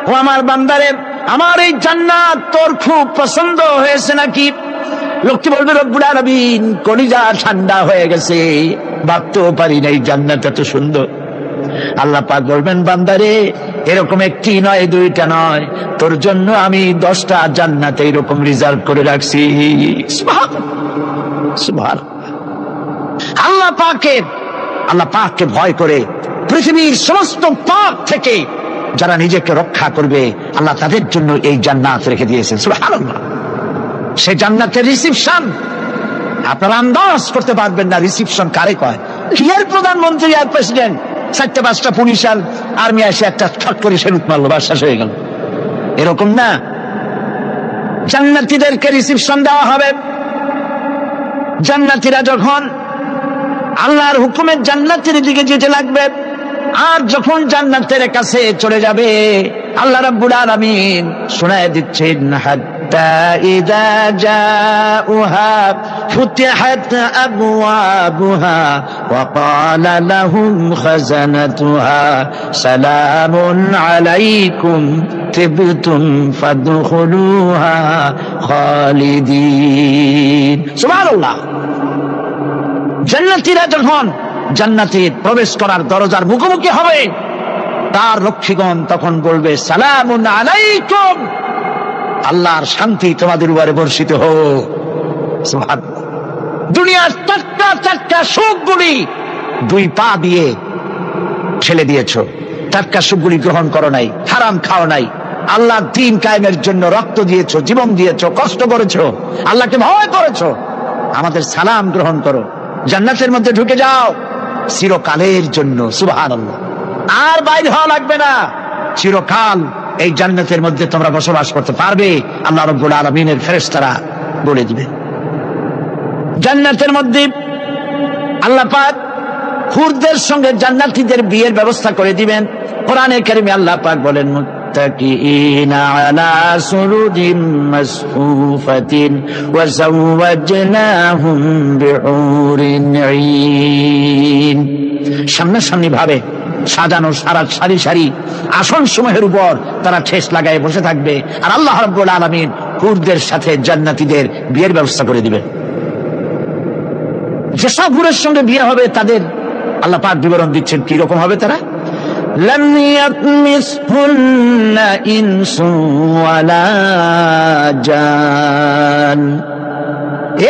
ও আমার বান্দারে, আমার এই জান্নাত তোর খুব পছন্দ হয়েছে নাকি? লোকটি বলবে, রব্বুল আলামিন কলিজা ঠান্ডা হয়ে গেছে, ভাবতেও পারি না এই জান্নাত এত সুন্দর। আল্লাহ পাক বলবেন, বান্দারে এরকম একটি নয়, দুইটা নয়, তোর জন্য আমি 10টা জান্নাত এরকম রিজার্ভ করে রাখছি। সুবহানাল্লাহ। আল্লাহ পাককে ভয় করে পৃথিবীর সমস্ত পাপ থেকে যারা নিজেকে রক্ষা করবে, আল্লাহ তাদের জন্য এই জান্নাত রেখে দিয়েছেন। সুবহানাল্লাহ। সেই জান্নাতের রিসিপশন আপনারা আন্দাজ করতে পারবেন না, রিসিপশন কারে কয়। কি আর প্রধানমন্ত্রী আর প্রেসিডেন্ট, 4-5টা পুলিশ আর আর্মি এসে একটা ঠট করে সেলুট মারলো, বাস শেষ হয়ে গেল, এরকম না। জান্নাতীদেরকে রিসিপশন দেওয়া হবে। জান্নাতীরা যখন আল্লাহর হুকুমে জান্নাতের দিকে যেতে লাগবে, আর যখন জান্নাতের কাছে চলে যাবে, আল্লাহ রাব্বুল আলামিন শোনায় দিচ্ছেন, হাত্তা ইযা জাউহা ফুতিহাত আবওয়াবুহা ওয়া ক্বালা লাহুম খাযানাতুহা সালামুন আলাইকুম তিবতুম ফাদখুলুহা খালিদিন। সুবহানাল্লাহ। জান্নাতীরা যখন জান্নাতে প্রবেশ করার দরজার মুখোমুখি হবে, তার রক্ষীগণ তখন বলবে, সালামুন আলাইকুম, আল্লাহর শান্তি তোমাদের উপরে বর্ষিত হোক। সুবহানাল্লাহ। দুনিয়ার টাটকা সুখগুলি 2 পা দিয়ে ঠেলে দিয়েছ, টাটকা সুখগুলি গ্রহণ করো নাই, হারাম খাও নাই, আল্লাহ দ্বীন কায়েমের জন্য রক্ত দিয়েছো, জীবন দিয়েছো, কষ্ট করেছো, আল্লাহকে ভয় করেছো, আমাদের সালাম গ্রহণ করো, জান্নাতের মধ্যে ঢুকে যাও চিরকালের জন্য। সুবহানাল্লাহ। আর বাইরে হওয়া লাগবে না, চিরকাল এই জান্নাতের মধ্যে তোমরা বসবাস করতে পারবে, আল্লাহ রাব্বুল আলামিনের ফেরেশতারা বলে দিবে। জান্নাতের মধ্যে আল্লাহ পাক হুরদের সঙ্গে জান্নাতীদের বিয়ের ব্যবস্থা করে দিবেন। কোরআনে কারিমে আল্লাহ পাক বলেন, মুত্তাকিইনা আলা সুরুরিন মাসফুফাতিন ওয়া যাওয়াজনাহুম বিহুরিন ঈন। সামনাসামনি ভাবে সাজানো সারি সারি আসন সমূহের উপর তারা ঠেস লাগায় বসে থাকবে, আর আল্লাহ রাব্বুল আলামিন হুরদের সাথে জান্নাতীদের বিয়ের ব্যবস্থা করে দিবেন। যেসব হুরের সঙ্গে বিয়ে হবে তাদের আল্লাহ পাক বিবরণ দিচ্ছেন কি রকম হবে তারা। লাম ইয়াতমিসহুন্না ইনসুন ওয়ালা জান।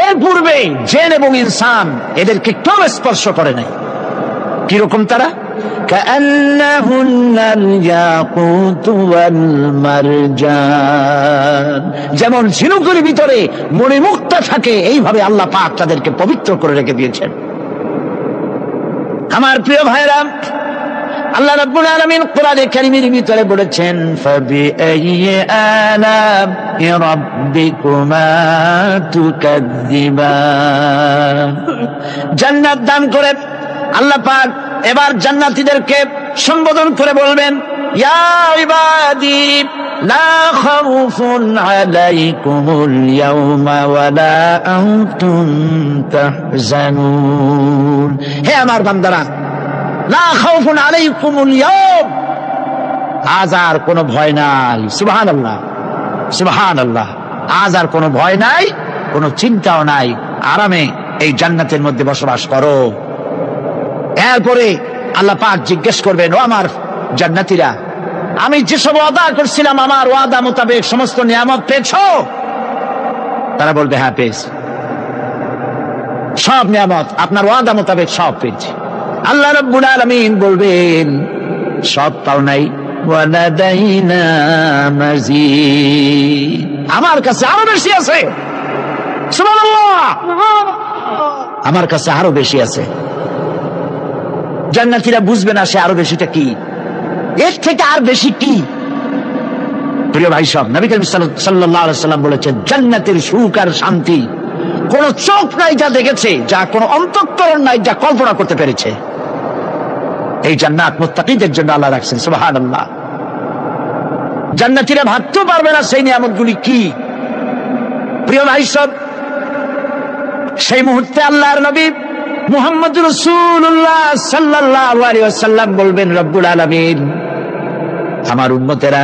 এর পূর্বে জিন এবং ইনসান এদেরকে কেউ স্পর্শ করে নাই। কি রকম তারা? কাআন্নাহুন্নাল ইয়াকুতু ওয়াল মারজান। যেমন ঝিনুকের ভিতরে মণিমুক্তা থাকে, এইভাবে আল্লাহ পাক তাদেরকে পবিত্র করে রেখে দিয়েছেন। আমার প্রিয় ভাইরা, আল্লাহ রাব্বুল আলামিন কোরআনে কারীমের ভিতরে বলেছেন, ফাবিআইয়ি আলা'i রাব্বিকুমা তুকাযযিবান। জান্নাত দান করে আল্লাহ পাক এবার জান্নাতীদেরকে সম্বোধন করে বলবেন, ইয়া ইবাদি লা খাউফুন আলাইকুমুল ইয়াওমা ওয়ালা আনতুম তাহজানুন। হে আমার বান্দারা, লা খাউফুন আলাইকুমুল ইয়াওম, আজ আর কোনো ভয় নাই। সুবহানাল্লাহ, সুবহানাল্লাহ। আজ আর কোনো ভয় নাই, কোনো চিন্তাও নাই, আরামে এই জান্নাতের মধ্যে বসবাস করো। এরপরে আল্লাহ পাক জিজ্ঞেস করবেন, ও আমার জান্নাতীরা, আমি যেসব ওয়াদা করছিলাম আমার ওয়াদা মোতাবেক সমস্ত নিয়ামত পেয়েছো? তারা বলবে, হ্যাঁ পেয়েছি, সব নিয়ামত আপনার ওয়াদা মোতাবেক সব পেয়েছি। আল্লাহ রাব্বুল আলামিন বলবেন, সব পাও নাই, ওয়ালাদাইনা মাজিদ, আমার কাছে আরো বেশি আছে। সুবহানাল্লাহ, আমার কাছে আরো বেশি আছে। জান্নাতীরা বুঝবে না সে আরো বেশিটা কি, এর থেকে আর বেশি কি। প্রিয় ভাই সব, নবী করিম সাল্লাল্লাহু আলাইহি সাল্লাম বলেছেন, জান্নাতের সুখ আর শান্তি কোন চোখ নাই যা দেখেছে, যা কোন অন্তঃকরণ নাই যা কল্পনা করতে পেরেছে। এই জান্নাত মুত্তাকিদের জন্য আল্লাহ রাখছেন। সুবহানাল্লাহ। জান্নাতীরা ভাবতেও পারবে না সেই নিয়ামতগুলি কি। প্রিয় ভাই সব, সেই মুহূর্তে আল্লাহর নবী মুহাম্মদুর রাসূলুল্লাহ সাল্লাল্লাহু আলাইহি ওয়াসাল্লাম বলবেন, রব্বুল আলামিন, আমার উম্মতেরা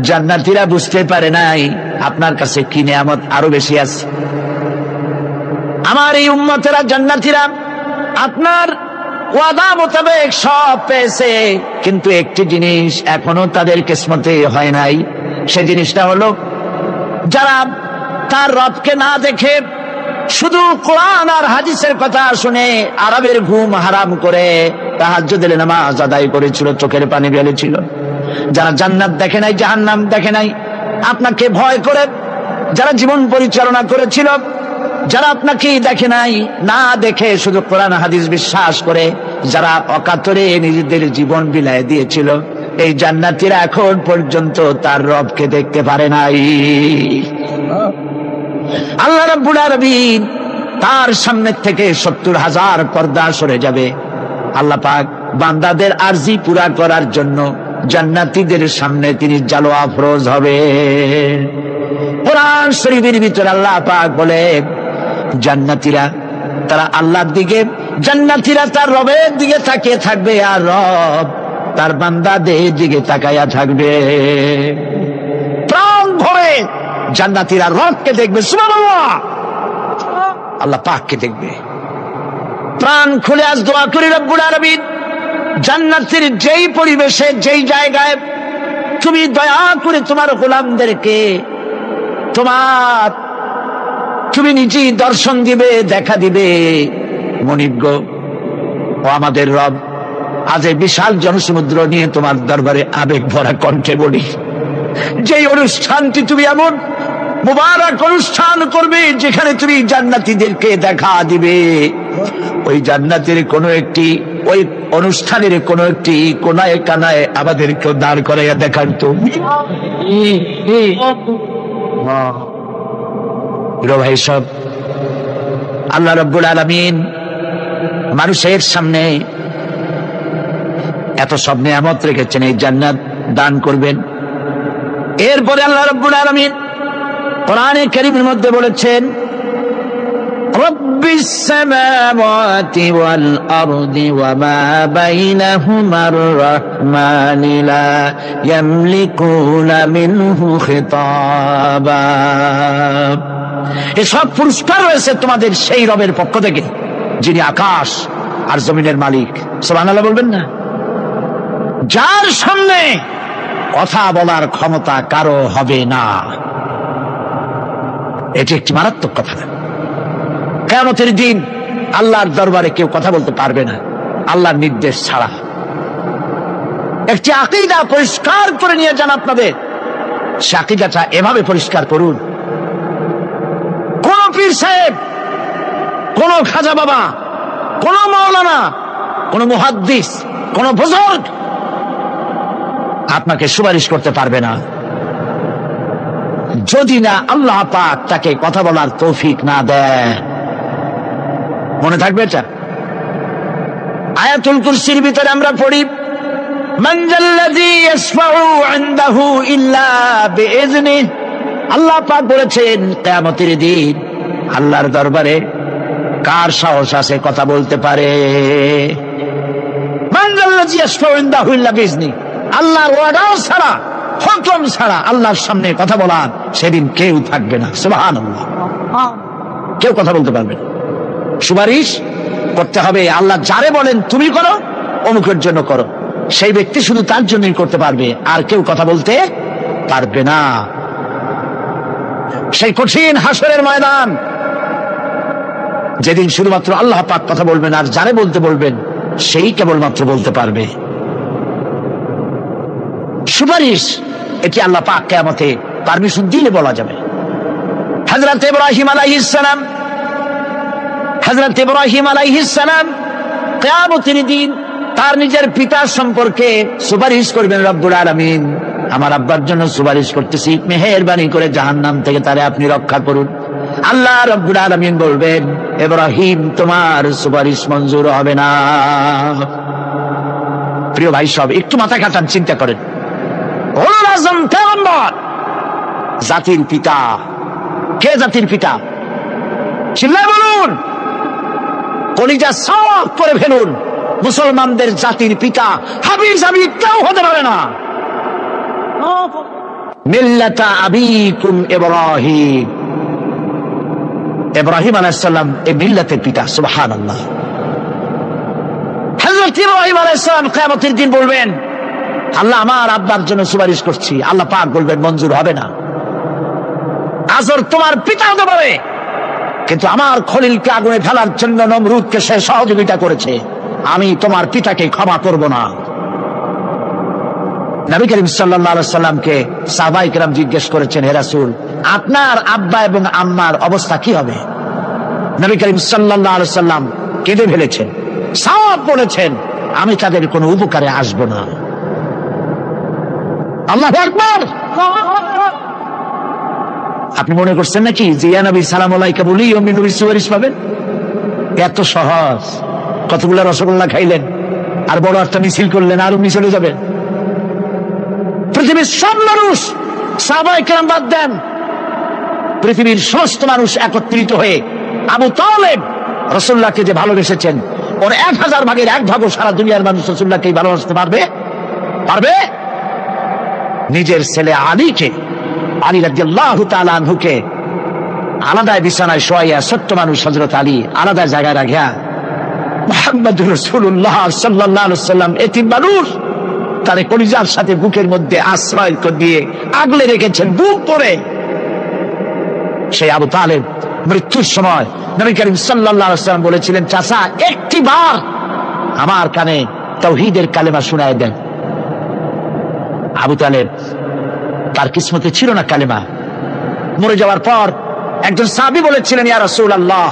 জান্নাতীরা বুঝতে পারে নাই আপনার কাছে কি নিয়ামত আরো বেশি আছে। আমার এই উম্মতেরা জান্নাতীরা আপনার ওয়াদা মোতাবেক সব পেয়েছে, কিন্তু একটি জিনিস এখনো তাদের কিসমতে হয় নাই। সে জিনিসটা হলো, যারা তার রবকে না দেখে শুধু কোরআন আর হাদিসের কথা শুনে আরবের ঘুম হারাম করে তাহাজ্জুদের নামাজ আদায় করেছিল, চোখের পানি ফেলেছিল, যারা জান্নাত দেখে নাই, জাহান্নাম দেখে নাই, আপনাকে ভয় করে যারা জীবন পরিচালনা করেছিল, যারা আপনাকে দেখে নাই, না দেখে শুধু কোরআন হাদিস বিশ্বাস করে যারা অকাতরে নিজেদের জীবন বিলায় দিয়েছিল, এই জান্নাতীরা এখন পর্যন্ত তার রবকে দেখতে পারে নাই। আল্লাহ রাব্বুল আলামিন তার সামনে থেকে ৭০,০০০ পর্দা সরে যাবে। আল্লাহ পাক বান্দাদের আরজি পুরা করার জন্য জান্নাতীদের সামনে তিনি জালোয়া ফরজ হবে। কোরআন শরীফের ভিতরে আল্লাহ পাক বলে, জান্নাতীরা তারা আল্লাহর দিকে, জান্নাতীরা তার রবের দিকে তাকিয়ে থাকবে, আর রব তার বান্দাদের দিকে তাকায়া থাকবে। প্রাণ ভরে জান্নাতীরা রবকে দেখবে। সুবহানাল্লাহ, আল্লাহ পাককে দেখবে। প্রাণ খুলে আজ দোয়া করি, রব্বুল আলামিন, জান্নাতের যেই পরিবেশে, যেই জায়গায় তুমি দয়া করে তোমার গোলামদেরকে তুমি নিজেই দর্শন দিবে, দেখা দিবে। মনিব ও আমাদের রব, আজ এই বিশাল জনসমুদ্র নিয়ে তোমার দরবারে আবেগ ভরা কণ্ঠে বলি, যেই অনুষ্ঠানটি তুমি এমন মুবারক অনুষ্ঠান করবে যেখানে তুমি জান্নাতীদেরকে দেখা দিবে, ওই জান্নাতের কোন একটি, ওই অনুষ্ঠানের কোন একটি কোনায় কানায় আমাদেরকেও দাঁড় করাইয়া দেখান তো। ভাই সব আল্লাহ রাব্বুল আলামিন মানুষের সামনে এত সব নিয়ামত রেখেছেন, এই জান্নাত দান করবেন। এরপরে আল্লাহ রাব্বুল আলামিন কোরআনে কারীমের মধ্যে বলেছেন, রব্বিস সামাওয়াতি ওয়াল আরদি ওয়া মা বাইনাহুমার রাহমানি লা ইয়ামলিকুনা মিনহু খিতাবা। এসব পুরস্কার রয়েছে তোমাদের সেই রবের পক্ষ থেকে যিনি আকাশ আর জমিনের মালিক। সুবহানাল্লাহ বলবেন না? যার সামনে কথা বলার ক্ষমতা কারো হবে না। এটি একটি মারাত্মক কথা। কিয়ামতের দিন আল্লাহর দরবারে কেউ কথা বলতে পারবে না আল্লাহর নির্দেশ ছাড়া। একটি আকীদা পরিষ্কার করে নিয়ে যান আপনাদের। সে আকীদাটা এভাবে পরিষ্কার করুন, কোন পীর সাহেব, কোন খাজা বাবা, কোন মাওলানা, কোন মুহাদ্দিস, কোন বুজুর্গ আপনাকে সুপারিশ করতে পারবে না যদি না আল্লাহ পাক তাকে কথা বলার তৌফিক না দেয়। মনে থাকবে এটা। আয়াতুল কুরসির ভিতরে আমরা পড়ি, মান যাল্লাযী ইয়াশফাউ ইনদাহু ইল্লা বিইযনিহি। আল্লাহ পাক বলেছেন কিয়ামতের দিন আল্লাহর দরবারে কার সাহস আছে কথা বলতে পারে? মান যাল্লাযী ইয়াশফাউ ইনদাহু ইল্লা বিইযনিহি। আল্লাহর ওয়াদা ছাড়া, হুকুম ছাড়া আল্লাহর সামনে কথা বলার সেদিন কেউ থাকবে না। সুবহানাল্লাহ। কেউ কথা বলতে পারবে না। সুপারিশ করতে হবে আল্লাহ যারে বলেন তুমি করো, অমুকের জন্য করো, সেই ব্যক্তি শুধু তার জন্যই করতে পারবে, আর কেউ কথা বলতে পারবে না। সেই কঠিন হাসরের ময়দান যেদিন শুধুমাত্র আল্লাহ পাক কথা বলবেন, আর যারে বলতে বলবেন সেই কেবলমাত্র বলতে পারবে। সুপারিশ এটি আল্লাহ পাক কিয়ামতে পারমিশন দিলে বলা যাবে। হযরত ইব্রাহিম আলাইহিস সালাম, হযরত ইব্রাহিম আলাইহিস সালাম কিয়ামতের দিন তার নিজের পিতার সম্পর্কে সুপারিশ করবেন, রব্বুল আলামিন আমার আব্বার জন্য সুপারিশ করতেছি, মেহেরবানি করে জাহান্নাম থেকে তারে আপনি রক্ষা করুন। আল্লাহ রব্বুল আলামিন বলবেন, ইব্রাহিম তোমার সুপারিশ মঞ্জুর হবে না। প্রিয় ভাই সব একটু মাথা কাটান, চিন্তা করেন। উলুল আযম পয়গম্বর, জাতির পিতা। কে জাতির পিতা? চিল্লায় বলুন, কলিজা সাফ করে ফেলুন। মুসলমানদের জাতির পিতা হাবিজ হাবিব কেউ হতে পারে না। মিল্লাতা আবিকুম ইব্রাহিম। ইব্রাহিম আলাইহিস সালাম এই মিল্লাতের পিতা। সুবহানাল্লাহ। হযরত ইব্রাহিম আলাইহিস সালাম কিয়ামতের দিন বলবেন, আল্লাহ আমার আব্বার জন্য সুপারিশ করছি। আল্লাহ পাক বলবেন মঞ্জুর হবে না। আজর তোমার পিতা হতে পারে, কিন্তু আমার খলিলকে আগুনে ফেলার জন্য নমরুদকে সে সহযোগিতা করেছে, আমি তোমার পিতাকে ক্ষমা করব না। নবী করিম সাল্লাল্লাহু আলাইহি সাল্লামকে সাহাবায়ে কেরাম জিজ্ঞেস করেছেন, হে রাসূল আপনার আব্বা এবং আম্মার অবস্থা কি হবে? নবী করিম সাল্লাল্লাহু আলাইহি সাল্লাম কেঁদে ফেলেছেন, সাফ বলেছেন আমি তাদের কোনো উপকারে আসব না। আল্লাহু আকবার। আপনি মনে করছেন নাকি যে ইয়া নবী সালাম আলাইকা বলি অমনি নবীর সুপারিশ পাবেন? এত সহজ। কতগুলা রসগোল্লা খাইলেন আর বড় একটা মিছিল করলেন, আরো মিছিলে যাবেন। পৃথিবীর সব মানুষ, সাহাবায়ে কেরাম বাদ দেন, পৃথিবীর সমস্ত মানুষ একত্রিত হয়ে আবু তালেব রাসূলুল্লাহকে যে ভালোবেসেছেন, ওর 1000 ভাগের 1 ভাগও সারা দুনিয়ার মানুষ রাসূলুল্লাহকে ভালোবাসতে পারবে? পারবে? নিজের ছেলে আলীকে, আলী রাদিয়াল্লাহু তাআলা আনহুকে আলাদা বিছানায় শোয়াইয়া, ছোট্ট মানুষ হযরত আলী আলাদা জায়গায় রাখিয়া মুহাম্মদুর রাসূলুল্লাহ সাল্লাল্লাহু আলাইহি ওয়াসাল্লাম এতিম মানুষ তারে কলিজার সাথে বুকের মধ্যে আশ্রয় দিয়ে আগলে রেখেছেন বুক করে। সেই আবু তালেব মৃত্যুর সময় নবী করিম সাল্লাল্লাহু আলাইহি ওয়াসাল্লাম বলেছিলেন, চাচা একটি বার আমার কানে তাওহীদের কালেমা শোনায় দেন। আবু তালেব তার কিসমতে ছিল না কালেমা। মরে যাওয়ার পর একজন সাহাবী বলেছিলেন, ইয়া রাসূলুল্লাহ,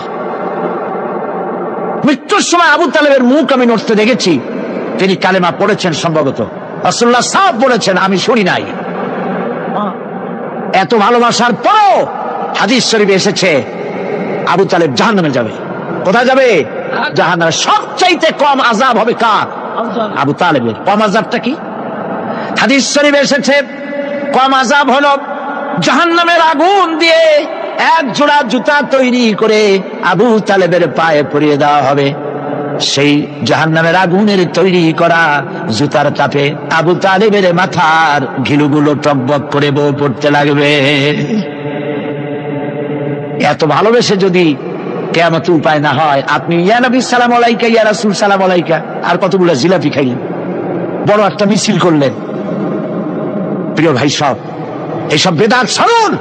মৃত্যুর সময় আবু তালেবের মুখ আমি নড়তে দেখেছি, তিনি কালেমা পড়েছেন সম্ভবত। রাসূলুল্লাহ সাহেব বলেছেন, আমি শুনি নাই। এত ভালোবাসার পরও হাদিস শরীফে এসেছে আবু তালেব জাহান্নামে যাবে। কোথায় যাবে? জাহান্নামে। সবচাইতে কম আযাব হবে কার? আবু তালেবের। কম আযাবটা কি? হাদিস শরীফে এসেছে কম আযাব হলো জাহান্নামের আগুন দিয়ে এক জোড়া জুতা তৈরি করে আবু তালেবের পায়ে পরিয়ে দেওয়া হবে। সেই জাহান্নামের আগুনের তৈরি করা জুতার তাপে আবু তালেবের মাথার ঘিলুগুলো টকবক করে বউ পড়তে লাগবে। এত ভালোবেসে যদি কিয়ামতে উপায় না হয়, আপনি ইয়া নবী সালাম আলাইকা, ইয়া রাসূল সালাম আলাইকা, আর কতগুলো জিলাপি খাইলেন, বড় একটা মিছিল করলেন। প্রিয় ভাই সব, এইসব বেদাত ছাড়ুন,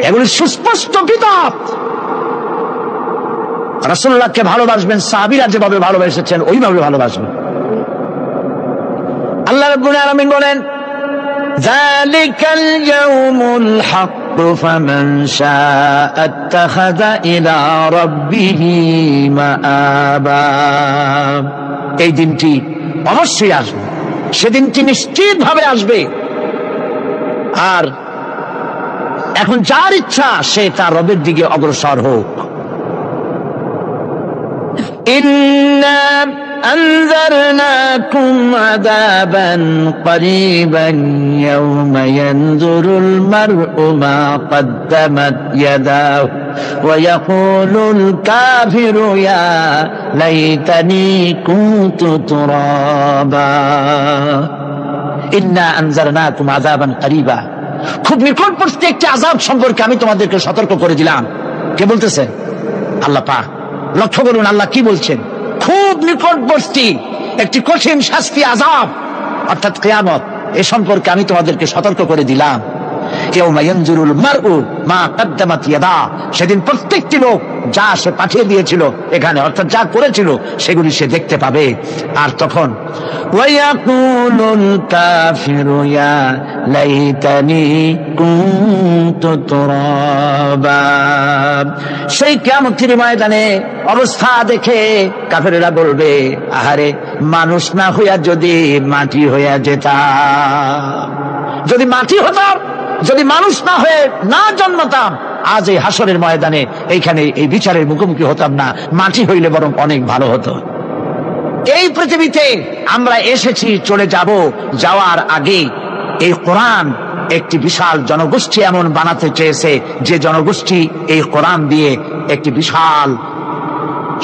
এগুলি সুস্পষ্ট বিদআত। রাসূলুল্লাহকে ভালোবাসবেন, সাহাবীরা যেভাবে ভালোবেসেছেন ওইভাবে ভালোবাসবেন। আল্লাহ রাব্বুল আলামিন বলেন, যালিকাল ইয়াউমুল হক ফামান শাআ আত্তাখাযা ইলা রাব্বিহি মাআবা। এই দিনটি অবশ্যই আসবে, সেদিনটি নিশ্চিতভাবে আসবে। আর এখন যার ইচ্ছা সে তার রবের দিকে অগ্রসর হোক। ইন্না আনজারনাকুম আযাবান করিবান ইয়াওমা ইয়ানজুরুল মার'উ মা কদ্দামাত ইয়াদাহু ওয়া ইয়াকুলুল কাফিরু ইয়া লাইতানি কুনতু তুরাবা। ইন্না আনজারনাকুম আযাবান করিবা, খুব নিকটবর্তী একটি আযাব সম্পর্কে আমি তোমাদেরকে সতর্ক করে দিলাম। কে বলতেছেন? আল্লাহ পাক। লক্ষ্য করুন আল্লাহ কি বলছেন। খুব নিকটবর্তী একটি কঠিন শাস্তি, আযাব, অর্থাৎ কিয়ামত, এ সম্পর্কে আমি তোমাদেরকে সতর্ক করে দিলাম। ইয়াউমা ইয়ানজুরুল মার'উ মা কদ্দামাত ইয়াদা, সেদিন প্রত্যেকটি লোক যা সে পাঠিয়ে দিয়েছিল এখানে, অর্থাৎ যা করেছিল সেগুলি সে দেখতে পাবে। আর তখন ওয়া ইয়াকুলুল কাফিরু ইয়া লাইতানি কুনতু তুরাবা। সেই কিয়ামতের ময়দানে অবস্থা দেখে কাফেরেরা বলবে, আহারে, মানুষ না হইয়া যদি মাটি হইয়া যেতাম, যদি মাটি হতাম, যদি মানুষ না হয়ে না জন্মতাম, আজ এই হাসরের ময়দানে এইখানে এই বিচারের মুখোমুখি হতাম না, মাটি হইলে বরং অনেক ভালো হতো। এই পৃথিবীতে আমরা এসেছি, চলে যাব, যাওয়ার আগে এই কোরআন একটি বিশাল জনগোষ্ঠী এমন বানাতে চেয়েছে যে জনগোষ্ঠী এই কোরআন দিয়ে একটি বিশাল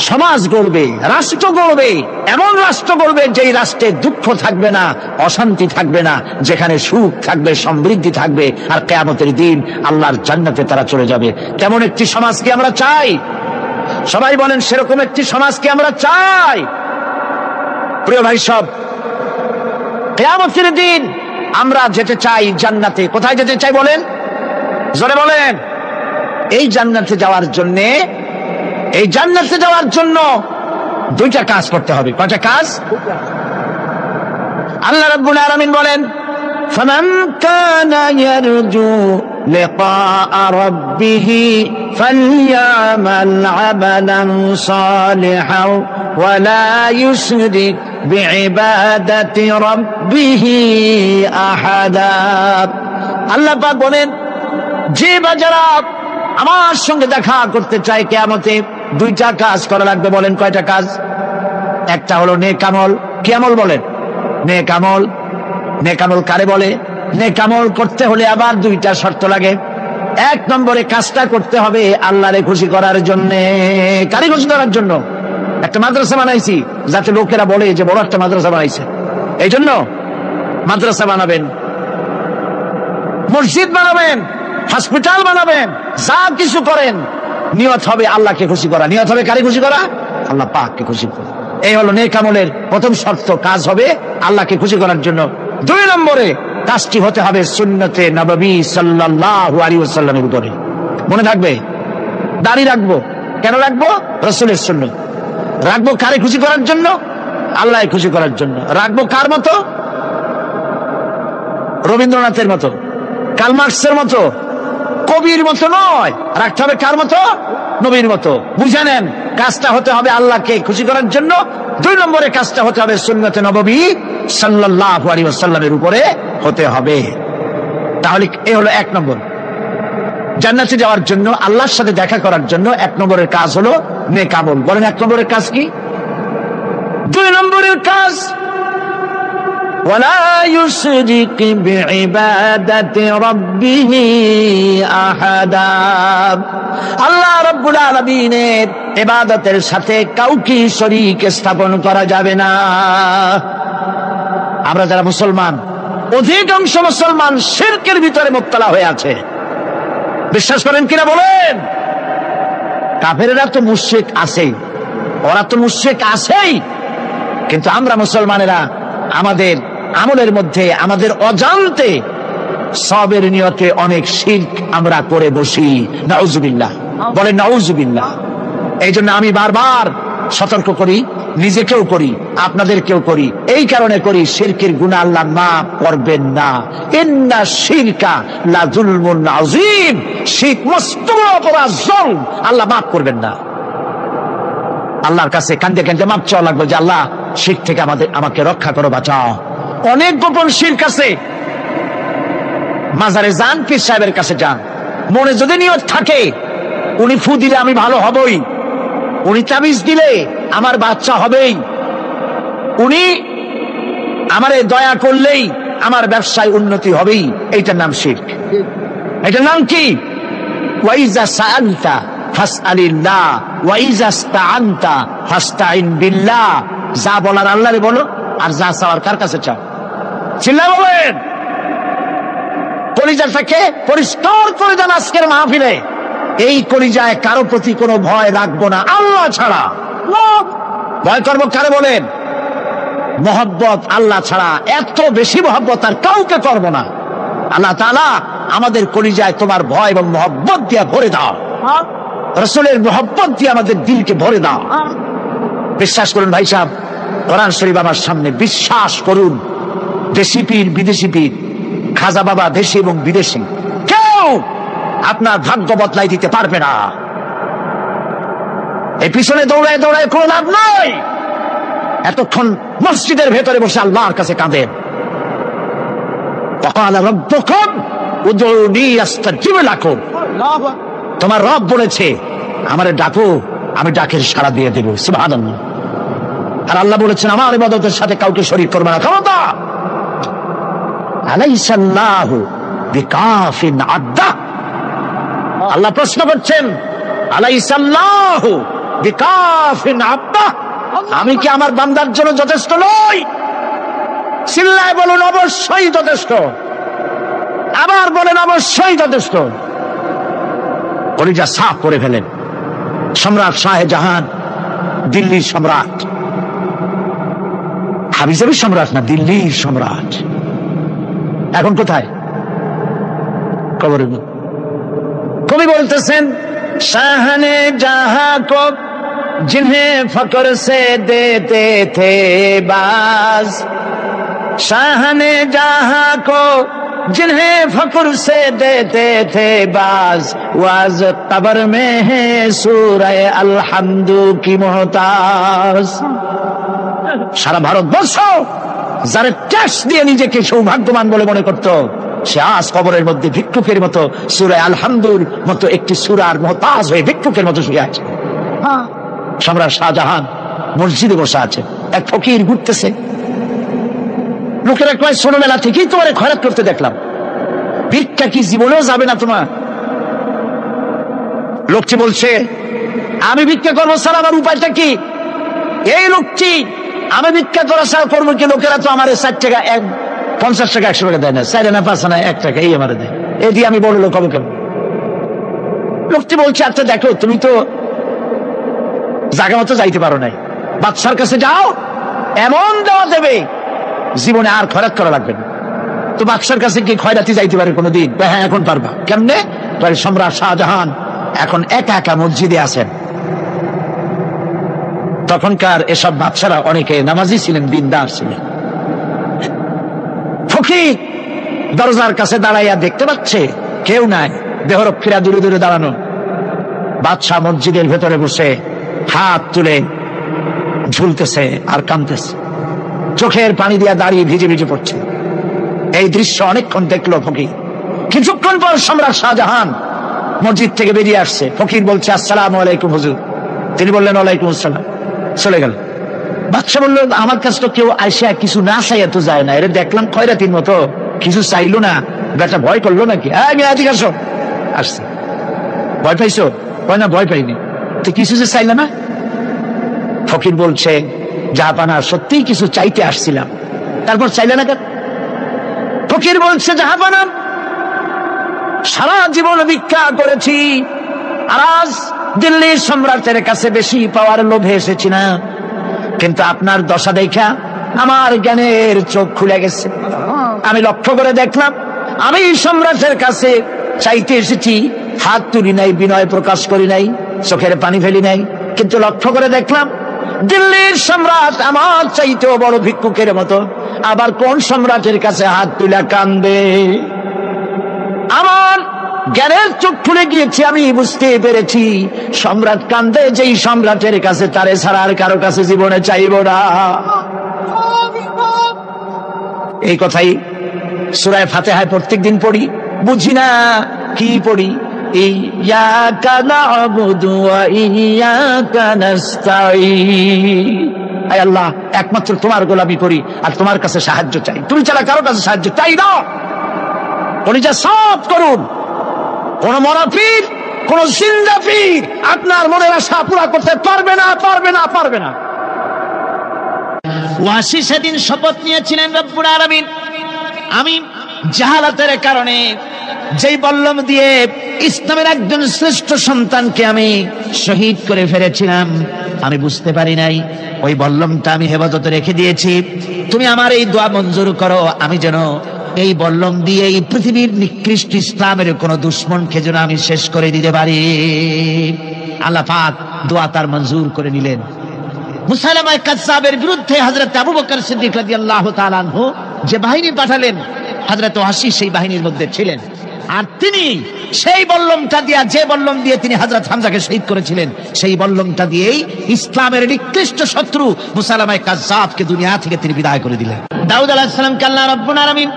সমাজ গড়বে, রাষ্ট্র গড়বে, এমন রাষ্ট্র গড়বে যেই রাষ্ট্রে দুঃখ থাকবে না, অশান্তি থাকবে না, যেখানে সুখ থাকবে, সমৃদ্ধি থাকবে, আর কিয়ামতের দিন আল্লাহর জান্নাতে তারা চলে যাবে। তেমন একটি সমাজ কি আমরা চাই? সবাই বলেন, সেরকম একটি সমাজ কি আমরা চাই? প্রিয় ভাই সব, কিয়ামতের দিন আমরা যেতে চাই জান্নাতে। কোথায় যেতে চাই বলেন? জোরে বলেন। এই জান্নাতে যাওয়ার জন্য, এই জান্নাতে যাওয়ার জন্য দুইটা কাজ করতে হবে। কয়টা কাজ? আল্লাহ রাব্বুল আলামিন বলেন, ফামান কানা ইয়ারজু লিকাআ রাব্বিহি ফালইয়ামাল আমালান সালিহান ওয়া লা ইউশরিক বিইবাদাতি রাব্বিহি আহাদা। আল্লাহ পাক বলেন, যে বাজারা আমার সঙ্গে দেখা করতে চায় কিয়ামতে, দুইটা কাজ করা লাগবে। বলেন কয়টা কাজ? একটা হলো নেক আমল। কি আমল বলেন? নেক আমল। নেক আমল কারে বলে? নেক আমল করতে হলে আবার দুইটা শর্ত লাগে। এক নম্বরে কাজটা করতে হবে আল্লাহরে খুশি করার জন্য। কারে খুশি করার জন্য? একটা মাদ্রাসা বানাইছি যাতে লোকেরা বলে যে বড় একটা মাদ্রাসা বানাইছে, এই জন্য মাদ্রাসা বানাবেন, মসজিদ বানাবেন, হসপিটাল বানাবেন, যা কিছু করেন নিয়ত হবে আল্লাহকে খুশি করা। নিয়ত হবে কারে খুশি করা? আল্লাহ পাককে খুশি করা। এই হলো নেক আমলের প্রথম শর্ত। কাজ হবে আল্লাহকে খুশি করার জন্য। দুই নম্বরে কাজটি হতে হবে সুন্নতে নববী সাল্লাল্লাহু আলাইহি ওয়াসাল্লামের উপরে। মনে থাকবে, দাড়ি রাখবো। কেন রাখবো? রাসূলের সুন্নাত। রাখবো কারে খুশি করার জন্য? আল্লাহ খুশি করার জন্য। রাখবো কার মতো? রবীন্দ্রনাথের মতো, কার্ল মার্কসের মতো, কবির মতো নয়, রাখতে হবে কার মতো? নবীর মতো। বুঝে নেন, কাজটা হতে হবে আল্লাহকে খুশি করার জন্য। 2 নম্বরে কাজটা হতে হবে সুন্নতে নববী সাল্লাল্লাহু আলাইহি ওয়াসাল্লামের উপরে হতে হবে। তাহলে এ হলো 1 নম্বর। জান্নাতে যাওয়ার জন্য, আল্লাহর সাথে দেখা করার জন্য 1 নম্বরের কাজ হলো নেক আমল। বলেন 1 নম্বরের কাজ কি? 2 নম্বরের কাজ ওয়ালা ইউশরিক বিইবাদাতি রাব্বিহি আহাদা। আল্লাহ রাব্বুল আলামিনের ইবাদতের সাথে কাউকে শরীক স্থাপন করা যাবে না। আমরা যারা মুসলমান, অধিকাংশ মুসলমান শিরকের ভিতরে মুবতালা হয়ে আছে। বিশ্বাস করেন কিনা বলেন? কাফেরেরা তো মুশরিক আছেই, ওরা তো মুশরিক আছেই, কিন্তু আমরা মুসলমানেরা আমাদের আমলের মধ্যে আমাদের অজান্তে সবের নিয়তে অনেক শিরক আমরা করে বসি। নাউজুবিল্লাহ, বলে নাউজুবিল্লাহ। এই জন্য আমি বারবার সতর্ক করি, নিজেকেও করি, আপনাদেরকেও করি। এই কারণে করি, শিরকের গুনাহ আল্লাহ মাফ করবেন না। ইন্না শিরকা লা যুলমুন আযীম, শিরক মস্ত বড় অপরাধ, জুলম, আল্লাহ মাফ করবেন না। আল্লাহর কাছে কাঁদতে কাঁদতে মাপ চাওয়া লাগবে যে আল্লাহ শিরক থেকে আমাকে রক্ষা করো, বাঁচাও। অনেক গোপন শিরক আছে। মাজারে যান, পীর সাহেবের কাছে যান, মনে যদি নিয়ত থাকে উনি ফু দিলে আমি ভালো হবই, উনি তাবিজ দিলে আমার বাচ্চা হবেই, উনি আমারে দয়া করলেই আমার ব্যবসায় উন্নতি হবেই, এইটার নাম শিরক। এটার নাম কি? ওয়াইজা সাআলতা ফাসআলিল্লাহ ওয়াইজা ইসতাআনতা ফাসতাইন বিল্লাহ। যা বলার আল্লাহরে বলো, আর যা চাওয়ার কার কাছে চাও? চিল্লায় বলেন। কলিজাটাকে পরিষ্কার করে দেন আজকের মাহফিলে। এই কলিজায় কারো প্রতি কোনো ভয় রাখবো না আল্লাহ ছাড়া। ভয় করবো কারে বলেন? মহব্বত আল্লাহ ছাড়া, এত বেশি মহব্বত আর কাউকে করবো না। আল্লাহ তাআলা আমাদের কলিজায় তোমার ভয় এবং মহব্বত দিয়ে ভরে দাও, রাসূলের মহব্বত দিয়ে আমাদের দিলকে ভরে দাও। বিশ্বাস করুন ভাই সাহেব, কোরআন শরীফ আমার সামনে, বিশ্বাস করুন, দেশি পীর বিদেশি পীর, খাজা বাবা দেশি এবং বিদেশি, কেউ আপনার ভাগ্য বদলাই দিতে পারবে না। এই পিছনে দৌড়ায় দৌড়ায় কোনো লাভ নাই। এতক্ষণ মসজিদের ভেতরে বসে আল্লাহর কাছে কাঁদেন। ওয়াকালা রাব্বুকুম উদউনি আস্তাজিব লাকুম। তোমার রব বলেছে আমারে ডাকো, আমি ডাকের সাড়া দিয়ে দেব। সুবহানাল্লাহ। আর আল্লাহ বলেছেন আমার ইবাদতের সাথে কাউকে শরীক করবে না। ক্ষমতা আলাইসাল্লাহু বিকাফিন আব্দা। আল্লাহ প্রশ্ন করছেন, আলাইসাল্লাহু বিকাফিন আব্দা, আমি কি আমার বান্দার জন্য যথেষ্ট নই? চিল্লায় বলুন অবশ্যই যথেষ্ট। আবার বলেন অবশ্যই যথেষ্ট। কলিজা সাফ করে ফেলেন। সম্রাট শাহজাহান, দিল্লির সম্রাট, হাবিজাবি সম্রাট না, দিল্লির সম্রাট। এখন কোথায়? কবরের মধ্যে। কবি বলতেছেন, শাহনে জাহাं को जिन्हें फक्र से देते थे बाज, शाहने जहां को जिन्हें फक्र से देते थे बाज, वाज कब्र में है सूरह अलहम्दु की मोहताज। সারা ভারতবর্ষ যারা ট্যাক্স দিয়ে নিজেকে সৌভাগ্যবান বলে মনে করত, সে আজ কবরের মধ্যে ভিক্ষুকের মতো সূরা আল-হামদুর মতো একটি সূরার মুহতাজ হয়ে ভিক্ষুকের মতো শুয়ে আছে। সম্রাট শাহজাহান মসজিদে বসে আছে, এক ফকির ঘুরতেছে। লোকেরা কয় ছোটবেলা থেকেই তোমার খয়রাত করতে দেখলাম, ভিক্ষা কি জীবনেও যাবে না তোমার? লোকটি বলছে, আমি ভিক্ষা করবো স্যার, আমার উপায়টা কি? এই লোকটি, আমি ভিক্ষা করা ছাড়া করবো কি? লোকেরা তো আমার 60 টাকা, 50 টাকা 100 টাকা দেয় না, 4 আনা 5 আনা 1 টাকা এই আমার দেয়, এই দিয়ে আমি বড় লোক হবো কেন? লোকটি বলছে, আচ্ছা দেখো, তুমি তো জায়গা মতো যাইতে পারো নাই, বাদশার কাছে যাও, এমন দেওয়া দেবে জীবনে আর খয়রাত করা লাগবে না। তো বাদশার কাছে কি খয়রাতি যাইতে পারে কোনোদিন? হ্যাঁ, এখন পারবা। কেমনে? সম্রাট শাহজাহান এখন একা একা মসজিদে আছেন। তখনকার এসব বাদশারা অনেকে নামাজি ছিলেন, দিনদার ছিলেন। ফকির দরজার কাছে দাঁড়াইয়া দেখতে পাচ্ছে কেউ নাই, দেহরক্ষীরা দূরে দূরে দাঁড়ানো। বাদশাহ মসজিদের ভেতরে বসে হাত তুলে ঝুলতেছে আর কাঁদতেছে, চোখের পানি দিয়া দাঁড়িয়ে ভিজে ভিজে পড়ছে। এই দৃশ্য অনেকক্ষণ দেখলো ফকির। কিছুক্ষণ পর সম্রাট শাহজাহান মসজিদ থেকে বেরিয়ে আসছে। ফকির বলছে, আসসালামু আলাইকুম হুজুর। তিনি বললেন, ওয়ালাইকুম আসসালাম। চলে গেল। বাদশা বলল, আমার কাছে তো কেউ আইসা কিছু না চাইয়া তো যায় না, এটা দেখলাম খয়রাতির মতো কিছু চাইলো না, বেটা ভয় করলো নাকি? এদিকে আসো। আসছে। ভয় পাইছো? না, ভয় পাইনি। তো কিছু যে চাইলে না? ফকির বলছে, জাহাপানা সত্যিই কিছু চাইতে আসছিলাম। তারপর চাইলে না কেন? ফকির বলছে, জাহাপানা সারা জীবন ভিক্ষা করেছি, আর আজ দিল্লির সম্রাটের কাছে বেশি পাওয়ার লোভে এসেছি না, কিন্তু আপনার দশা দেখা আমার জ্ঞানের চোখ খুলে গেছে। আমি লক্ষ্য করে দেখলাম, আমি সম্রাটের কাছে চাইতে এসেছি, হাত তুলি নাই, বিনয় প্রকাশ করি নাই, চোখের পানি ফেলি নাই, কিন্তু লক্ষ্য করে দেখলাম দিল্লির সম্রাট আমার চাইতেও বড় ভিক্ষুকের মতো। আবার কোন সম্রাটের কাছে হাত তুলে কান্দে? আমার জ্ঞানের চোখ খুলে গিয়েছে, আমি বুঝতে পেরেছি সম্রাট কান্দে যেই সম্রাটের কাছে, তারে ছাড়া আর কারো কাছে জীবনে চাইব না। এই কথাই সূরা ফাতিহায় প্রত্যেকদিন পড়ি, বুঝি না কি পড়ি। ইয়াকা না'বুদু ওয়া ইয়াকা নাস্তাঈন। আয় আল্লাহ, একমাত্র তোমার গোলামি করি আর তোমার কাছে সাহায্য চাই, তুমি ছাড়া কারো কাছে সাহায্য চাই না। উনি যা সব করুন, কোন মরা পীর, কোন জিন্দা পীর আপনার মনের আশা পুরা করতে পারবে না, পারবে না, পারবে না। ওয়াসি সেদিন শপথ নিয়েছিলেন, রব্বুল আলামিন, আমি জাহালাতের কারণে যেই বল্লম দিয়ে ইসলামের একজন শ্রেষ্ঠ সন্তানকে আমি শহীদ করে ফেলেছিলাম, আমি বুঝতে পারি নাই, ওই বল্লমটা আমি হেফাজতে রেখে দিয়েছি। তুমি আমার এই দোয়া মঞ্জুর করো, আমি যেন এই বল্লম দিয়ে এই পৃথিবীর নিকৃষ্ট ইসলামের কোন দুশ্মনকে যেন আমি শেষ করে দিতে পারি। আল্লাহ পাক দোয়া তার মঞ্জুর করে নিলেন। মুসাইলামা কাযযাবের বিরুদ্ধে হযরত আবু বকর সিদ্দিক রাদিয়াল্লাহু তাআলা আনহু যে বাহিনী পাঠালেন, হযরত ওয়াসি সেই বাহিনীর মধ্যে ছিলেন। আর তিনি সেই বল্লমটা দিয়া, যে বল্লম দিয়ে তিনি হযরত হামজাকে শহীদ করেছিলেন, সেই বল্লমটা দিয়েই ইসলামের নিকৃষ্ট শত্রু মুসাইলামা কাযযাবকে দুনিয়া থেকে তিনি বিদায় করে দিলেন। দাউদ আলাইহিস সালামকে আল্লাহ রাব্বুল আলামিন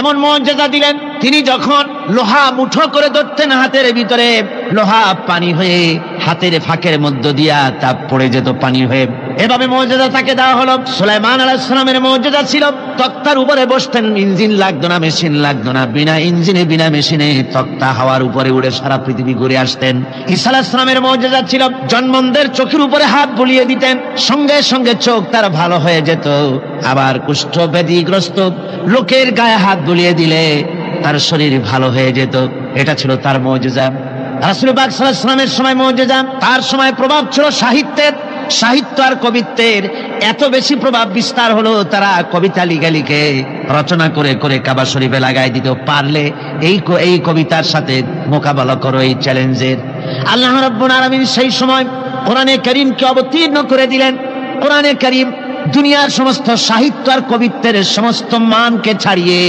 এমন মুআজিজা দিলেন, তিনি যখন লোহা মুঠো করে ধরতেন হাতের ভিতরে, লোহা পানি হয়ে হাতের ফাঁকের মধ্য দিয়া তা পড়ে যেত পানি হয়ে। এভাবে মুআজিজা তাকে দেওয়া হলো। সুলাইমান আলাইহিস সালামের মুআজিজা ছিল, তক্তার উপরে বসতেন, ইঞ্জিন লাগতো না, মেশিন লাগতো না, বিনা ইঞ্জিনে বিনা মেশিনে তক্তা হাওয়ার উপরে উড়ে সারা পৃথিবী ঘুরে আসতেন। ঈসা আলাইহিস সালামের মুআজিজা ছিল, জন্মদের চোখের উপরে হাত বুলিয়ে দিতেন, সঙ্গে সঙ্গে চোখ তার ভালো হয়ে যেত। আবার কুষ্ঠব্যাধিগ্রস্ত লোকের গায়ে হাত বুলিয়ে দিলে তার শরীর ভালো হয়ে যেত। এটা ছিল তার মুআজিজা। রাসূল পাক সাল্লাল্লাহু আলাইহি ওয়াসাল্লামের সময় মুআজিজা, তার সময় প্রভাব ছিল সাহিত্যের। সাহিত্য আর কবিত্বের এত বেশি প্রভাব বিস্তার হলো, তারা কবিতা লিখে রচনা করে করে কাবা শরীফে লাগাই দিত। পারলে এই কবিতার সাথে মোকাবেলা করো এই চ্যালেঞ্জের। আল্লাহ রাব্বুল আলামিন সেই সময় কোরআনে কারীমকে অবতীর্ণ করে দিলেন। কোরআনে কারীম দুনিয়ার সমস্ত সাহিত্য আর কবিত্বের সমস্ত মানকে ছাড়িয়ে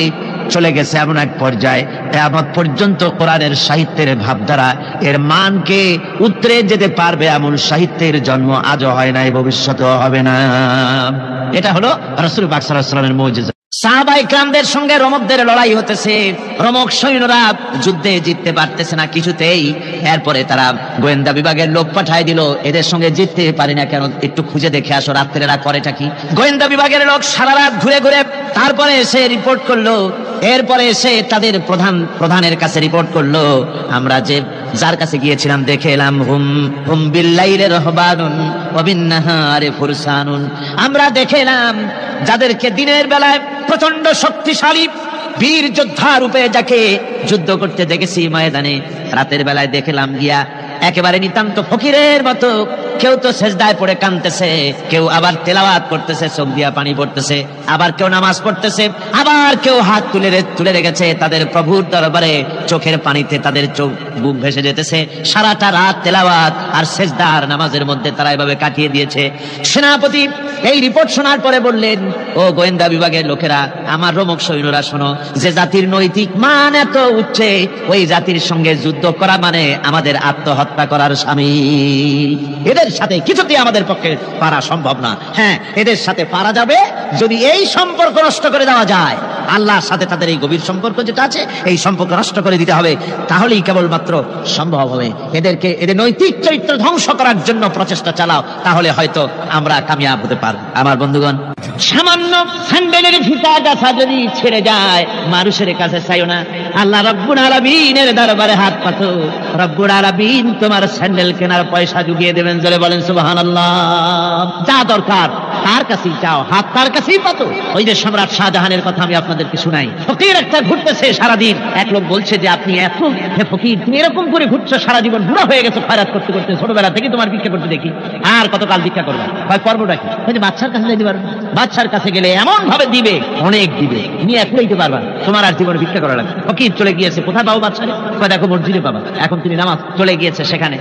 চলে গেছে এমন এক পর্যায়ে, কিয়ামত পর্যন্ত কোরআনের সাহিত্যের ভাবধারা এর মানকে উতরে যেতে পারবে এমন সাহিত্যের জন্ম আজও হয় নাই, ভবিষ্যতেও হবে না। এটা হলো রাসূল পাক সাল্লাল্লাহু আলাইহি ওয়াসাল্লামের মুআজিজা। সাহাবায়ে কেরামদের সঙ্গে রোমকদের লড়াই হতেছে, রোমক সৈন্যরা যুদ্ধে জিততে পারতেছে না কিছুতেই। এরপরে তারা গোয়েন্দা বিভাগের লোক পাঠায় দিল, এদের সঙ্গে জিততে পারি না কেন, একটু খুঁজে দেখে আসো রাত্রে এরা করেটা কি। গোয়েন্দা বিভাগের লোক সারা রাত ঘুরে ঘুরে তারপরে এসে রিপোর্ট করলো। এরপরে এসে তাদের প্রধানের কাছে রিপোর্ট করলো, আমরা যার কাছে গিয়েছিলাম দেখে এলাম, হুম বিল্লাইলি রাহবানুন ওয়া বিন্নাহারি ফুরসানুন, আমরা দেখে এলাম যাদেরকে দিনের বেলায় প্রচন্ড শক্তিশালী বীর যোদ্ধা রূপে যাকে যুদ্ধ করতে দেখেছি ময়দানে, রাতের বেলায় দেখলাম গিয়া একেবারে নিতান্ত ফকিরের মতো কেউ তো সেজদায় পড়ে কাঁদতেছে, কেউ আবার তেলাওয়াত করতেছে, চোখ দিয়া পানি পড়তেছে, আবার কেউ নামাজ পড়তেছে, আবার কেউ হাত তুলে রেখেছে তাদের প্রভুর দরবারে, চোখের পানিতে তাদের চোখ বুক ভেসে যেতেছে। সারাটা রাত তেলাওয়াত আর সেজদা আর নামাজের মধ্যে তারা এভাবে কাটিয়ে দিয়েছে। সেনাপতি এই রিপোর্ট শোনার পরে বললেন, ও গোয়েন্দা বিভাগের লোকেরা, আমার রোমক সৈন্যরা শোনো, যে জাতির নৈতিক মান এত উঠছে, ওই জাতির সঙ্গে যুদ্ধ করা মানে আমাদের আত্মহত্যা করার শামিল। এদের সাথে কিছুতেই আমাদের পক্ষে পারা সম্ভব না। হ্যাঁ, এদের সাথে পারা যাবে যদি এই সম্পর্ক নষ্ট করে দেওয়া যায়। আল্লাহর সাথে তাদের এই গভীর সম্পর্ক যেটা আছে, এই সম্পর্ক নষ্ট করে দিতে হবে, তাহলেই কেবলমাত্র সম্ভব হবে। এদের নৈতিক চরিত্র ধ্বংস করার জন্য প্রচেষ্টা চালাও, তাহলে হয়তো আমরা কামিয়াব হতে পারব। আমার বন্ধুগণ, সামান্য স্যান্ডেলের ফিতা গাছা যদি ছেড়ে যায়, মানুষের কাছে চাইও না, আল্লাহ রব্বুল আলামিনের দরবারে হাত পাতো। রব্বুল আলামিন তোমার স্যান্ডেল কেনার পয়সা জুগিয়ে দেবেন। জোরে বলেন সুবহানাল্লাহ। যা দরকার তার কাছেই চাও, হাত তার কাছেই পাতো। ওই যে সম্রাট শাহজাহানের কথা আমি আপনাদেরকে শুনাই। ফকির একটা ঘুরতেছে সারাদিন, এক লোক বলছে যে আপনি এত, হে ফকির, তুমি এরকম করে ঘুরছো সারা জীবন, বুড়া হয়ে গেছো খয়রাত করতে করতে, ছোটবেলা থেকে তোমার ভিক্ষা করতে দেখি, আর কতকাল ভিক্ষা করবে? হয় পর্বটা কি? বাচ্চার কাছে যেতে পারবে, বাচ্চার কাছে গেলে এমন ভাবে দিবে, অনেক দিবে, তুমি এক লইতে পারবা, তোমার আর জীবনে ভিক্ষা করা লাগবে। ফকির চলে গিয়েছে, কোথায় পাবো বাচ্চারে? দেখো মসজিদে পাবা, এখন তুমি নামাজ। চলে গিয়েছে সেখানে,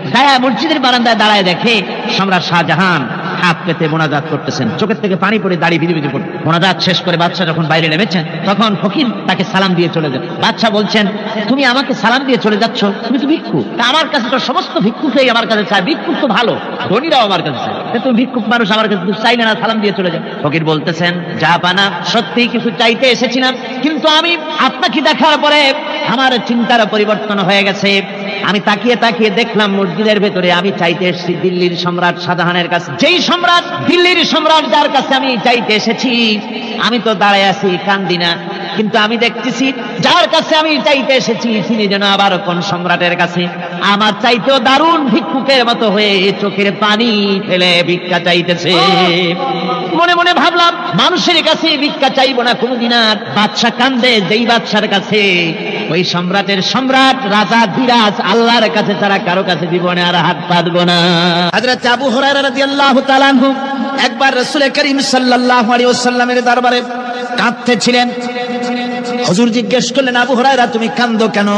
মসজিদের বারান্দায় দাঁড়ায় দেখে সম্রাট শাহজাহান হাত পেতে মোনাজাত করতেছেন, চোখের থেকে পানি পড়ে দাঁড়িয়ে ভিজে ভিজে পড়ে। মোনাজাত শেষ করে বাচ্চা যখন বাইরে নেমেছেন, তখন ফকির তাকে সালাম দিয়ে চলে যান। বাচ্চা বলছেন, তুমি আমাকে সালাম দিয়ে চলে যাচ্ছ, তুমি তো ভিক্ষুক, আমার কাছে তো সমস্ত ভিক্ষুকই আমার কাছে চায়, ভিক্ষুক তো ভালো, ধনীরাও আমার কাছে চায়, তুমি ভিক্ষুক মানুষ আমার কাছে চাইলে না, সালাম দিয়ে চলে যান। ফকির বলতেছেন, যা পানা, সত্যি কিছু চাইতে এসেছিলাম, কিন্তু আমি আপনাকে দেখার পরে আমার চিন্তার পরিবর্তন হয়ে গেছে। আমি তাকিয়ে তাকিয়ে দেখলাম মসজিদের ভেতরে আমি চাইতে এসেছি দিল্লির সম্রাট শাহজাহানের কাছে। যেই সম্রাট, দিল্লির সম্রাট যার কাছে আমি চাইতে এসেছি, আমি তো দাঁড়ায় আছি, কান্দি না, কিন্তু আমি দেখতেছি যার কাছে আমি চাইতে এসেছি তিনি যেন আবার কোন সম্রাটের কাছে আমার চাইতেও দারুণ ভিক্ষুকের মতো হয়ে চোখের পানি ফেলে ভিক্ষা চাইতেছে। মনে মনে ভাবলাম, মানুষের কাছে ভিক্ষা চাইবো না কোনদিন আর। বাদশা কান্দে, যেই বাদশার কাছে, ওই সম্রাটের সম্রাট, রাজা ধীরাজ, আল্লাহর কাছে ছাড়া কারো কাছে জীবনে আর হাত পাতবো না। হযরত আবু হুরায়রা রাদিয়াল্লাহু তাআলা আনহু একবার রাসূল করিম সাল্লাল্লাহু আলাইহি ওয়াসাল্লামের দরবারে কাঁদতেছিলেন। হুজুর জিজ্ঞেস করলেন, আবু হুরায়রা তুমি কাঁদো কেন?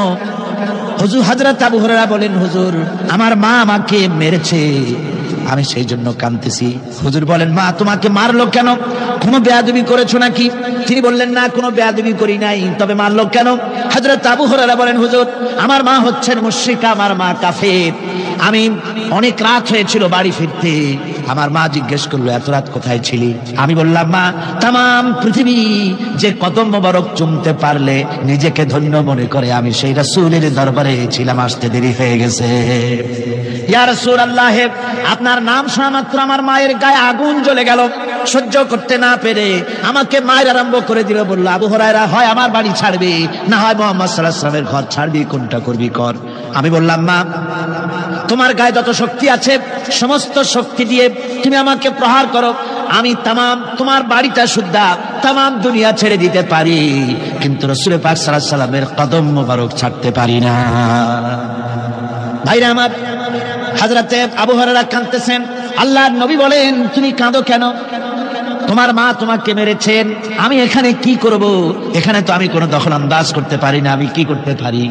হুজুর, হযরত আবু হুরায়রা বলেন, হুজুর আমার মা আমাকে মেরেছে, আমি সেই জন্য কাঁদতেছি। হুজুর বলেন, মা তোমাকে মারলো কেন? কোনো বেয়াদবি করেছো নাকি? তিনি বললেন, না, কোনো বেয়াদবি করি নাই, তবে মারলো কেন? হযরত আবু হুরায়রা বলেন, হুজুর আমার মা হচ্ছেন মুশরিকা, আমার মা কাফের। আমি অনেক রাত হয়েছিল বাড়ি ফিরতে, আমার মা জিজ্ঞেস করলো, এত রাত কোথায় ছিলি? আমি বললাম, মা তামাম পৃথিবী যে কদম মোবারক চুমতে পারলে নিজেকে ধন্য মনে করে, আমি সেই রাসূলের দরবারে ছিলাম, আসতে দেরি হয়ে গেছে। ইয়া রাসূলুল্লাহ, আপনার নাম শোনা মাত্র আমার মায়ের গায়ে আগুন জ্বলে গেল, সহ্য করতে না পেরে আমাকে মায়ের আরম্ভ করে দিল। বলল, আবু হুরায়রা, হয় আমার বাড়ি ছাড়বি, না হয় মুহাম্মদ সাল্লাল্লাহু আলাইহি ওয়াসাল্লামের ঘর ছাড়বি, কোনটা করবি কর। আমি বললাম, মা তোমার গায়ে যত শক্তি আছে সমস্ত শক্তি দিয়ে তুমি আমাকে প্রহার করো, আমি তামাম তোমার বাড়িটা সুদ্ধা তামাম দুনিয়া ছেড়ে দিতে পারি, কিন্তু রাসূল পাক সাল্লাল্লাহু আলাইহি ওয়াসাল্লামের কদম মোবারক ছাড়তে পারি না। ভাইরা আমার, হযরতে আবু হুরায়রা কাঁদতেছেন। আল্লাহর নবী বলেন, তুমি কাঁদো কেন? তোমার মা তোমাকে মেরেছেন, আমি এখানে কি করব? এখানে তো আমি কোনো দখল আন্দাজ করতে পারি না, আমি কি করতে পারি?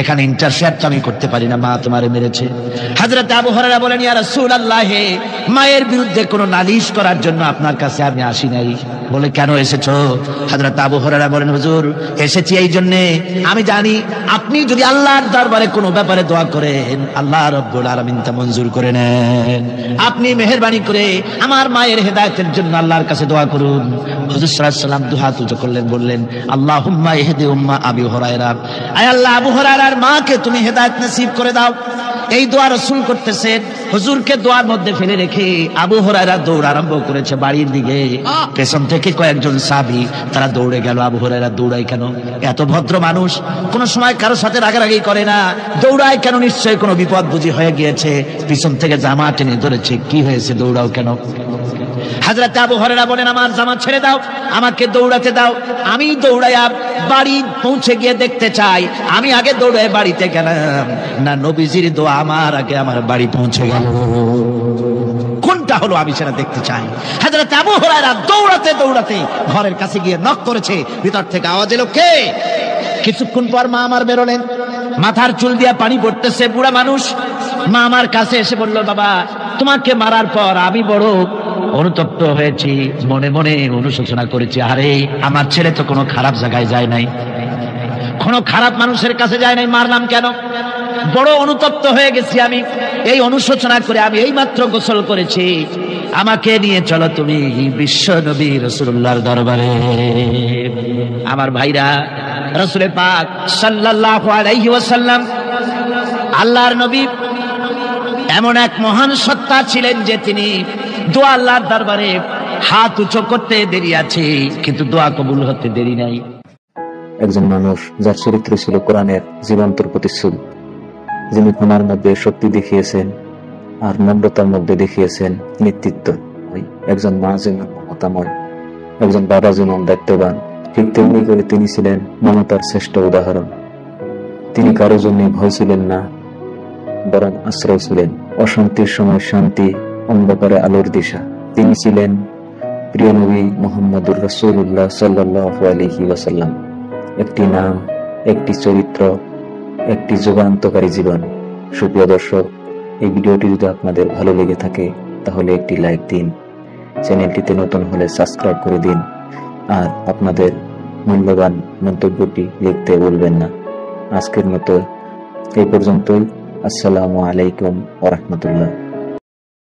এখানে ইন্টারফেয়ার তো আমি করতে পারি না, মা তোমারে মেরেছে। হযরত আবু হুরায়রা বলেন, ইয়া রাসূলুল্লাহ, মায়ের বিরুদ্ধে কোনো নালিশ করার জন্য আপনার কাছে আমি আসি নাই। বলে, কেন এসেছো? হযরত আবু হুরায়রা বলেন, হুজুর এসেছি এই জন্যে, আমি জানি আপনি যদি আল্লাহর দরবারে কোনো ব্যাপারে দোয়া করেন, আল্লাহ রাব্বুল আলামিন তা মঞ্জুর করে নেন। আপনি মেহেরবানি করে আমার মায়ের হেদায়েতের জন্য আল্লাহর কাছে দোয়া করুন। হুজুর সাল্লাল্লাহু আলাইহি ওয়াসাল্লাম দুহাত উঁচু করলেন, বললেন, আল্লাহুম্মা ইহদি উম্মা আবি হুরায়রা, আয় আল্লাহ আবু হুরায়রার মাকে তুমি হেদায়েত নসিব করে দাও। এই দোয়া রাসূল করতেছেন। হুজুরকে দোয়ার মধ্যে ফেলে রেখে আবু হুরায়রা দৌড় আরম্ভ করেছে বাড়ির দিকে। পেছন থেকে কয়েকজন সাহাবী তারা দৌড়ে গেল। আবু হুরায়রা দৌড়ায় কেন? এত ভদ্র মানুষ, কোনো সময় কারোর সাথে রাগারাগি করে না, দৌড়ায় কেন? নিশ্চয়ই কোনো বিপদ বুঝি হয়ে গিয়েছে, পিছন থেকে জামা টেনে ধরেছে, কি হয়েছে, দৌড়াও কেন? হযরত আবু হুরায়রা বলেন, আমার জামা ছেড়ে দাও, আমাকে দৌড়াতে দাও, আমি দৌড়াইয়া বাড়ি পৌঁছে গিয়ে দেখতে চাই আমি আগে দৌড়ে বাড়িতে গেলাম না নবীজির দোয়া আমার আগে আমার বাড়ি পৌঁছে গেল। কোনটা হলো আমি সেটা দেখতে চাই। হযরত আবু হুরায়রা দৌড়াতে দৌড়াতে ঘরের কাছে গিয়ে নক করেছে, ভিতর থেকে আওয়াজ এলো, কে? কিছুক্ষণ পর মা আমার বেরোলেন, মাথার চুল দিয়া পানি পড়তেছে, বুড়া মানুষ। মা আমার কাছে এসে বলল, বাবা তোমাকে মারার পর আমি বড় অনুতপ্ত হয়েছি, মনে মনে অনুশোচনা করেছি, আরে আমার ছেলে তো কোনো খারাপ জায়গায় যায় নাই, কোনো খারাপ মানুষের কাছে যায় নাই, মারলাম কেন? বড় অনুতপ্ত হয়ে গেছি আমি, এই অনুশোচনা করে আমি এই মাত্র গোসল করেছি, আমাকে নিয়ে চলো তুমি বিশ্ব নবী রাসূলুল্লাহর দরবারে। আমার ভাইরা, রাসূল পাক সাল্লাল্লাহু আলাইহি ওয়াসাল্লাম আল্লাহর নবী এমন এক মহান সত্তা ছিলেন যে তিনি দোয়া আল্লাহর দরবারে হাত উঁচু করতে দেরি আছে, কিন্তু দোয়া কবুল হতে দেরি নাই। একজন মানুষ যার চরিত্র ছিল কোরআনের জীবন্ত প্রতিচ্ছবি, যিনি ক্ষমার মধ্যে শক্তি দেখিয়েছেন আর নম্রতার মধ্যে দেখিয়েছেন নেতৃত্ব। একজন মা যেমন মমতাময়, একজন বাবা যেমন দায়িত্ববান, ঠিক তেমনি করে তিনি ছিলেন মমতার শ্রেষ্ঠ উদাহরণ। তিনি কারো জন্য ভয় ছিলেন না, বরং আশ্রয় ছিলেন, অশান্তির সময় শান্তি, অন্ধকারে আলোর দিশা। তিনি ছিলেন প্রিয় নবী মুহাম্মদুর রাসূলুল্লাহ সাল্লাল্লাহু আলাইহি ওয়াসাল্লাম। একটি নাম, একটি চরিত্র, একটি যুগান্তকারী জীবন। সুপ্রিয় দর্শক, এই ভিডিওটি যদি আপনাদের ভালো লেগে থাকে তাহলে একটি লাইক দিন, চ্যানেলটিতে নতুন হলে সাবস্ক্রাইব করে দিন, আর আপনাদের মূল্যবান মন্তব্যটি লিখতে ভুলবেন না। আজকের মতো এই পর্যন্তই। আসসালামু আলাইকুম ওয়া রাহমাতুল্লাহ।